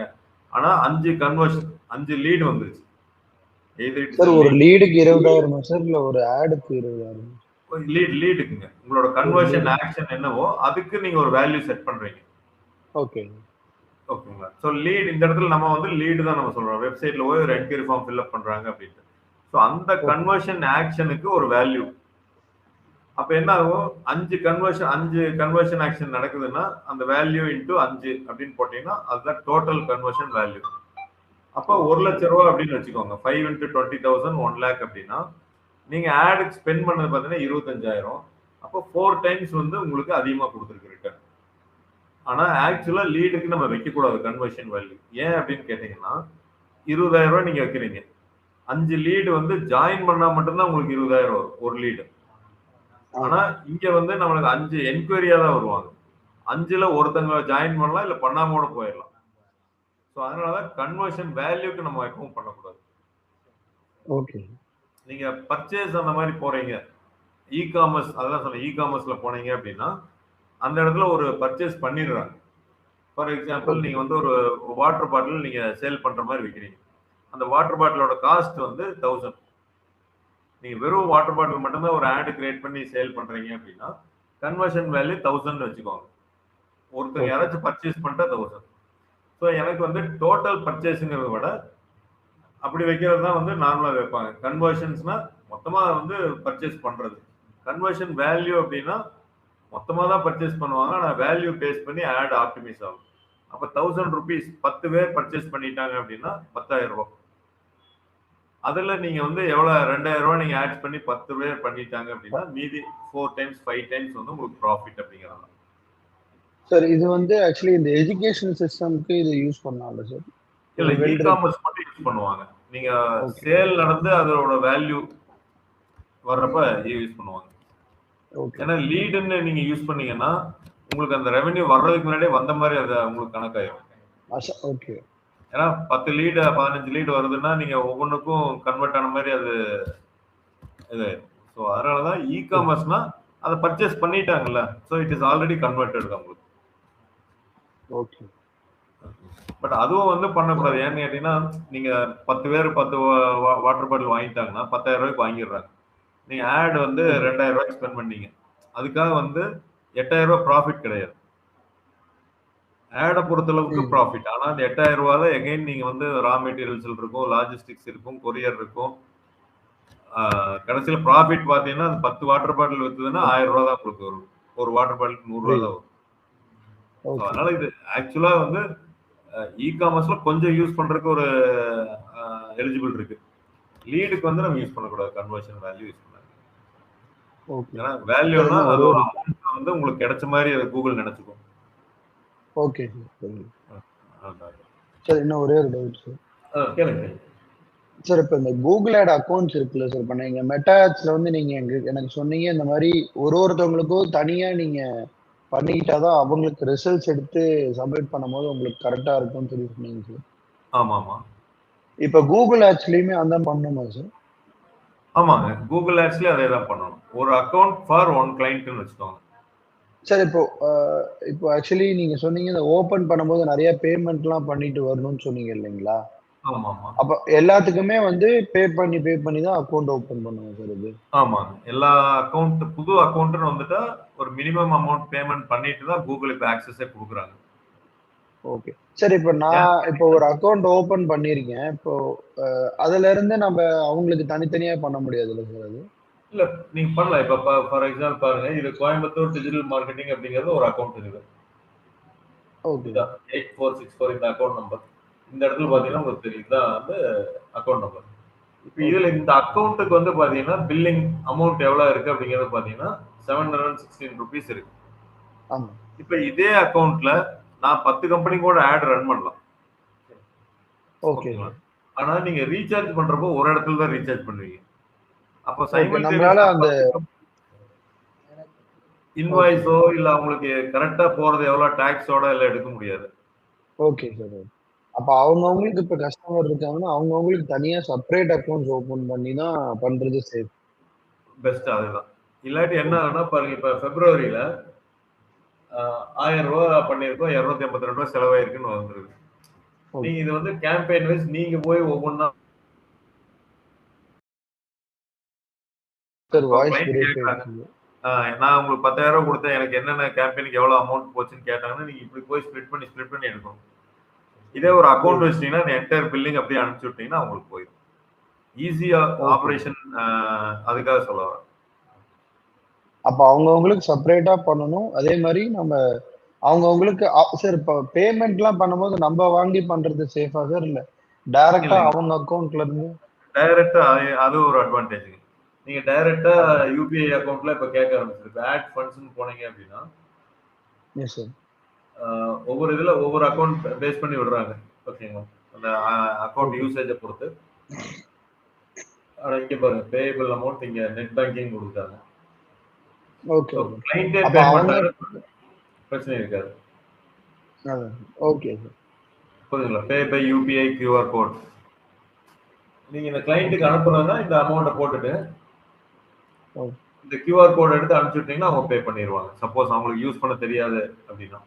ஆனா 5 கன்வர்ஷன் 5 லீட் வந்துருச்சு. சார் ஒரு லீடுக்கு 20,000 சார், இல்ல ஒரு ஆடுக்கு 20,000? லீடுக்குங்க உங்களோட கன்வர்ஷன் ஆக்ஷன் என்னவோ அதுக்கு நீங்க ஒரு வேல்யூ செட் பண்றீங்க. ஓகேங்களா? ஸோ லீட் இந்த இடத்துல நம்ம வந்து லீடு தான் நம்ம சொல்றோம். வெப்சைட்ல போய் ஒரு என்கொயரி ஃபார்ம் ஃபில்அப் பண்றாங்க அப்படின்ட்டு. ஸோ அந்த கன்வர்ஷன் ஆக்ஷனுக்கு ஒரு வேல்யூ. அப்ப என்ன ஆகும், 5 கன்வர்ஷன் ஆக்ஷன் நடக்குதுன்னா அந்த வேல்யூ இன்டூ 5 அப்படின்னு போட்டீங்கன்னா அதுதான் டோட்டல் கன்வர்ஷன் வேல்யூ. அப்போ 1,00,000 ரூபாய் அப்படின்னு வச்சுக்கோங்க. 5 into 20,000 1 lakh அப்படின்னா நீங்க ஆடுக்கு ஸ்பெண்ட் பண்ணது பார்த்தீங்கன்னா 25,000. அப்போ 4 டைம்ஸ் வந்து உங்களுக்கு அதிகமா கொடுத்துருக்கு ரிட்டர்ன். ஆனா ஆக்சுவலா லீடுக்கு நம்ம வைக்கக்கூடாது கன்வர்ஷன் வேல்யூ. ஏன் அப்படின்னு கேட்டீங்கன்னா 20,000 ரூபாய் நீங்க வைக்கிறீங்க, 5 லீடு வந்து ஜாயின் பண்ணா மட்டும்தான் உங்களுக்கு 20,000 வரும் ஒரு லீடு. ஆனா இங்க வந்து நம்மளுக்கு 5 என்கொயரியா தான் வருவாங்க. 5ல ஒருத்தங்க ஜாயின் பண்ணலாம், இல்ல பண்ணாம கூட போயிடலாம். ஸோ அதனாலதான் கன்வர்ஷன் வேல்யூக்கு நம்ம எப்பவும் பண்ணக்கூடாது. ஓகே. நீங்க பர்ச்சேஸ் அந்த மாதிரி போறீங்க, இ காமர்ஸ், அதெல்லாம் சொல்ல, இ காமர்ஸ்ல போனீங்க அப்படின்னா அந்த இடத்துல ஒரு பர்ச்சேஸ் பண்ணிடுறாங்க. ஃபார் எக்ஸாம்பிள் நீங்க வந்து ஒரு வாட்டர் பாட்டில் நீங்க சேல் பண்ற மாதிரி விற்கிறீங்க. அந்த வாட்டர் பாட்டிலோட காஸ்ட் வந்து 1000. நீங்க வெறும் வாட்டர் பாட்டில் மட்டும்தான் ஒரு ஆடு கிரியேட் பண்ணி சேல் பண்றீங்க அப்படின்னா கன்வர்ஷன் வேல்யூ 1000 வச்சுக்கோங்க. ஒருத்தர் யாராச்சும் பர்ச்சேஸ் பண்ணிட்டா 1000. ஸோ எனக்கு வந்து டோட்டல் பர்ச்சேஸுங்கிறத விட அப்படி வைக்கிறது தான் வந்து நார்மலாக வைப்பாங்க. கன்வர்ஷன்ஸ்னா மொத்தமாக வந்து பர்ச்சேஸ் பண்ணுறது. கன்வர்ஷன் வேல்யூ அப்படின்னா மொத்தமாக தான் பர்ச்சேஸ் பண்ணுவாங்க, ஆனால் வேல்யூ பேஸ் பண்ணி ஆட் ஆப்டிமைஸ் ஆகும். அப்போ 1000 rupees 10 பேர் பர்ச்சேஸ் பண்ணிட்டாங்க அப்படின்னா 10,000 ரூபாய். அதில் நீங்கள் வந்து எவ்வளோ 2,000 ரூபாய் நீங்கள் ஆட் பண்ணி 10 பேர் பண்ணிட்டாங்க அப்படின்னா மீதி 4 times 5 times வந்து உங்களுக்கு ப்ராஃபிட் அப்படிங்கிறாங்க. சார் இது வந்து ஆக்சுவலி இந்த எஜுகேஷன் சிஸ்டம்க்கு இது யூஸ் பண்ணால சார்? இல்ல, இ காமர்ஸ் மட்டும் யூஸ் பண்ணுவாங்க. நீங்க சேல் நடந்து அதோட வேல்யூ வர்றப்ப யூஸ் பண்ணுவாங்க. ஏன்னா லீடுன்னு நீங்க யூஸ் பண்ணீங்கன்னா உங்களுக்கு அந்த ரெவென்யூ வர்றதுக்கு முன்னாடியே வந்த மாதிரி அது உங்களுக்கு கணக்காயிரும். ஓகே. ஏன்னா 10 லீடு 15 லீடு வருதுன்னா நீங்க ஒவ்வொன்றுக்கும் கன்வெர்ட் ஆன மாதிரி அது இது. ஸோ அதனாலதான் இ காமர்ஸ்னா அதை பர்ச்சேஸ் பண்ணிட்டாங்கல்ல, so it is already converted உங்களுக்கு. ஓகே. பட் அதுவும் வந்து பண்ணக்கூடாது. ஏன்னு கேட்டீங்கன்னா நீங்க 10 பேர் 10 வாட்டர் பாட்டில் வாங்கிட்டாங்கன்னா 10,000 ரூபாய்க்கு வாங்கிடுறாங்க. நீங்க ஆட் வந்து 2,000 ரூபாய்க்கு ஸ்பெண்ட் பண்ணீங்க, அதுக்காக வந்து 8,000 ரூபாய் ப்ராஃபிட் கிடையாது. ஆடை பொறுத்தளவுக்கு ப்ராஃபிட். ஆனா அந்த 8,000 ரூபாயில எகைன் நீங்க வந்து ரா மெட்டீரியல்ஸ் இருக்கும், லாஜிஸ்டிக்ஸ் இருக்கும், கொரியர் இருக்கும். கடைசியில ப்ராஃபிட் பாத்தீங்கன்னா அந்த 10 வாட்டர் பாட்டில் வித்துதுன்னா 1000 ரூபாய் தான் உங்களுக்கு வரும். ஒரு வாட்டர் பாட்டில் 100 ரூபாய் தான் வரும். அதனால இது ஆக்சுவலா வந்து இ-காமர்ஸ்ல கொஞ்சம் யூஸ் பண்றதுக்கு ஒரு எலிஜிபிள் இருக்கு. லீடுக்கு வந்து நம்ம யூஸ் பண்ணக்கூடாது, கன்வர்ஷன் வேல்யூ யூஸ் பண்ணாது. ஓகே ஏன்னா வேல்யூனா இன்னும் அது ஒரே ஒரு ஒரு அமௌண்ட் வந்து உங்களுக்கு கிடைச்ச மாதிரி கூகுள் நினைச்சுக்கும். ஓகே சார் சரி அதான். சார் இன்னும் ஒரே ஒரு டவுட் சார். கேளுங்க. சார் இப்போ இந்த கூகுள் ஆட் அக்கௌண்ட்ஸ் இருக்குல்ல சார், இப்போ நீங்கள் மெட்டா ஆட்ஸில் வந்து நீங்கள் எனக்கு சொன்னீங்க இந்த மாதிரி ஒருத்தவங்களுக்கும் தனியாக நீங்கள் பண்ணிக்கிட்டாதான் அவங்களுக்கு ரிசல்ட்ஸ் எடுத்து சப்மிட் பண்ணும்போது உங்களுக்கு கரெக்டாக இருக்கும்னு சொல்லி சொன்னீங்க சார். ஆமா ஆமா இப்போ கூகுள் ஆட்ஸ்லையுமே அந்த பண்ணணுமா சார்? ஆமாங்க, கூகுள் ஆட்ஸ்லயும் அதே தான் பண்ணணும். ஒரு அக்கௌண்ட் ஃபார் ஒன் கிளைண்ட்னு வச்சுக்கோங்க. சார் இப்போ ஆக்சுவலி நீங்க சொன்னீங்க இந்த ஓபன் பண்ணும்போது நிறைய பேமெண்ட்லாம் பண்ணிட்டு வரணும்னு சொன்னீங்க இல்லைங்களா? ஆமா ஆமா அப்ப எல்லாத்துக்குமே வந்து பே பண்ணி தான் அக்கௌண்ட் ஓபன் பண்ணுவோம் சார் இது. ஆமாங்க, எல்லா அக்கௌண்ட் புது அக்கௌண்ட்னு வந்துட்டா ஒரு மினிமம் அமௌண்ட் பேமெண்ட் பண்ணிட்டு தான் கூகுள் இப்போ ஆக்சஸே கொடுக்குறாங்க. ஓகே சார், இப்போ ஒரு அக்கௌண்ட் ஓபன் பண்ணிருக்கேன். இப்போ அதுல இருந்து நம்ம அவங்களுக்கு தனித்தனியா பண்ண முடியாதுல்ல சார் அது? இல்ல, நீங்க பண்ணலாம். இப்ப ஃபார் எக்ஸாம்பிள் பாருங்க, இது கோயம்புத்தூர் டிஜிட்டல் மார்க்கெட்டிங் அப்படிங்கிறது ஒரு அக்கௌண்ட் இருக்குது. ஓகே 8464 இந்த அக்கௌண்ட் நம்பர். இந்த இடத்துல பாத்தீங்கன்னா உங்களுக்கு தெரியும், இதுதான் வந்து அக்கௌண்ட் நம்பர். இப்ப இதுல இந்த அக்கௌண்ட்டுக்கு வந்து பாத்தீங்கன்னா பில்லிங் அமௌண்ட் எவ்வளவு இருக்கு அப்படிங்கிறது பாத்தீங்கன்னா 716 rupees இருக்கு. ஆமா இப்ப இதே அக்கௌண்ட்ல நான் 10 கம்பெனி கூட ஆட் ரன் பண்ணலாம். ஓகே ஆனா நீங்க ரீசார்ஜ் பண்றப்போ ஒரு இடத்துல தான் ரீசார்ஜ் பண்ணுவீங்க. அப்போ நம்மளால அந்த இன்வாய்ஸோ இல்ல அவங்களுக்கு கரெக்டா போறது எவ்வளவு டாக்ஸோட எல்லாம் எடுக்க முடியாது. Okay sir. அப்ப அவங்கவுங்களுக்கு இப்ப கஸ்டமர் இருக்காங்கன்னா அவங்கவுங்களுக்கு தனியா செப்பரேட் அக்கௌண்ட்ஸ் ஓபன் பண்ணி தான் பண்றது சேஃப். பெஸ்ட் அதுதான். இல்லாட்டி என்ன ஆகுனா பாருங்க, இப்ப பிப்ரவரியில 1000 ரூபாய் பண்ணிருக்கோம், 252 ரூபாய் செலவாயிருக்குன்னு வந்துருக்கு. நீங்க இது வந்து கேம்பெயின் வைஸ் நீங்க போய் ஒவ்வொன்னா நான் உங்களுக்கு 10,000 ரூபாய் கொடுத்தேன், எனக்கு என்னென்ன கேம்பெயினுக்கு எவ்வளவு அமௌண்ட் போச்சுன்னு கேட்டாங்கன்னா நீங்க இப்படி போய் ஸ்ப்ளிட் பண்ணி எடுக்கணும். இதே ஒரு அக்கௌண்ட் வச்சிட்டீங்கன்னா என்டையர் பில்லிங் அப்படியே அனுப்பிச்சு விட்டீங்கன்னா அவங்களுக்கு போயிடும். ஈஸியா ஆபரேஷன், அதுக்காக சொல்ல வரேன். அப்ப அவங்கவுங்களுக்கு செப்பரேட்டா பண்ணணும். அதே மாதிரி நம்ம அவங்கவுங்களுக்கு சார் இப்போ பேமெண்ட்லாம் பண்ணும்போது நம்ம வாங்கி பண்றது சேஃபா சார், இல்ல டைரக்டா அவங்க அக்கௌண்ட்ல இருந்து? டைரக்டா அது ஒரு அட்வான்டேஜ். நீங்க டைரக்டா யூபிஐ அக்கௌண்ட்ல இப்ப கேட்க ஆரம்பிச்சிருக்கு. ஆட் ஃபண்ட்ஸ்னு போனீங்க அப்படின்னா எஸ் சார், ஒவ்வொரு இதுல ஒவ்வொரு அக்கௌண்ட் பேஸ் பண்ணி விடுறாங்க. ஓகேங்களா? அந்த அக்கௌண்ட் யூசேஜை பொறுத்து. ஆனா இங்க பாருங்க, பேயபிள் அமௌண்ட் இங்க நெட் பேங்கிங் கொடுத்தாங்க. ஓகே கிளையண்டே பே பண்றாங்க, பிரச்சனை இருக்காது. ஓகே சார், புரியுதுங்களா? பே பை யூபிஐ QR கோட் நீங்க இந்த கிளையண்ட்டுக்கு அனுப்புறதுனா இந்த அமௌண்ட்டை போட்டுட்டு இந்த QR கோட் எடுத்து அனுப்பிச்சுட்டீங்கன்னா அவங்க பே பண்ணிடுவாங்க. சப்போஸ் அவங்களுக்கு யூஸ் பண்ண தெரியாது அப்படின்னா.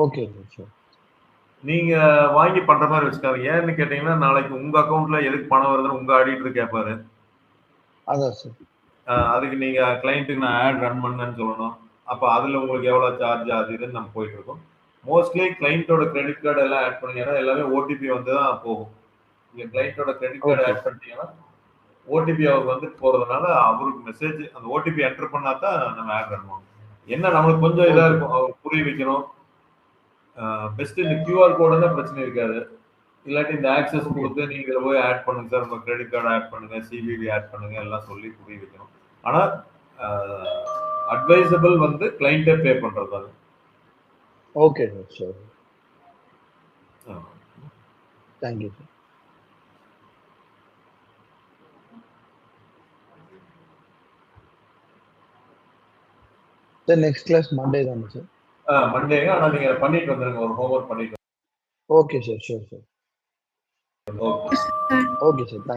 Okay sir. நீங்க வாங்கி பண்ற மாதிரி வச்சுக்காங்க. ஏன்னு கேட்டீங்கன்னா நாளைக்கு உங்க அக்கௌண்ட்ல எதுக்கு பணம் வருதுன்னு உங்க ஆடிட்டர் கேட்பாரு. அதான் சார். அதுக்கு நீங்க கிளையண்ட்டுக்கு நான் ஆட் ரன் பண்ணேன்னு சொல்லணும். அப்ப அதுல உங்களுக்கு எவ்வளவு சார்ஜ் அது இதுன்னு நம்ம போயிட்டு இருக்கோம். மோஸ்ட்லி கிளையண்டோட கிரெடிட் கார்டு எல்லாம் ஆட் பண்ணீங்கன்னா எல்லாமே ஓடிபி வந்து தான் போகும். நீங்க கிளையண்டோட கிரெடிட் கார்டு ஆட் பண்ணிட்டீங்கன்னா ஓடிபி அவருக்கு வந்து போறதுனால அவருக்கு மெசேஜ் அந்த ஓடிபி என்டர் பண்ணா தான் நம்ம ஆட் ரன் பண்ணுவோம். என்ன நம்மளுக்கு கொஞ்சம் இதா இருக்கும், அவருக்கு புரிய வைக்கணும். பெஸ்ட் இந்த QR கோடுன்னா பிரச்சனை இருக்காது. இல்லாட்டி இந்த ஆக்சஸ் கொடுத்து நீங்க இதில் போய் ஆட் பண்ணுங்க சார், உங்க கிரெடிட் கார்டு ஆட் பண்ணுங்க, சிவிவி ஆட் பண்ணுங்க எல்லாம் சொல்லி புரிய வைக்கணும். ஆனா அட்வைசபிள் வந்து கிளையண்டே பே பண்றது அது. Okay sir. Thank you sir. Sir next class Monday தானே சார்? மண்டேங்க. ஆனா நீங்க பண்ணிட்டு வந்துருங்க, ஒரு ஹோம்வொர்க் பண்ணிட்டு. Okay sir, sure sir. Okay sir, thank you.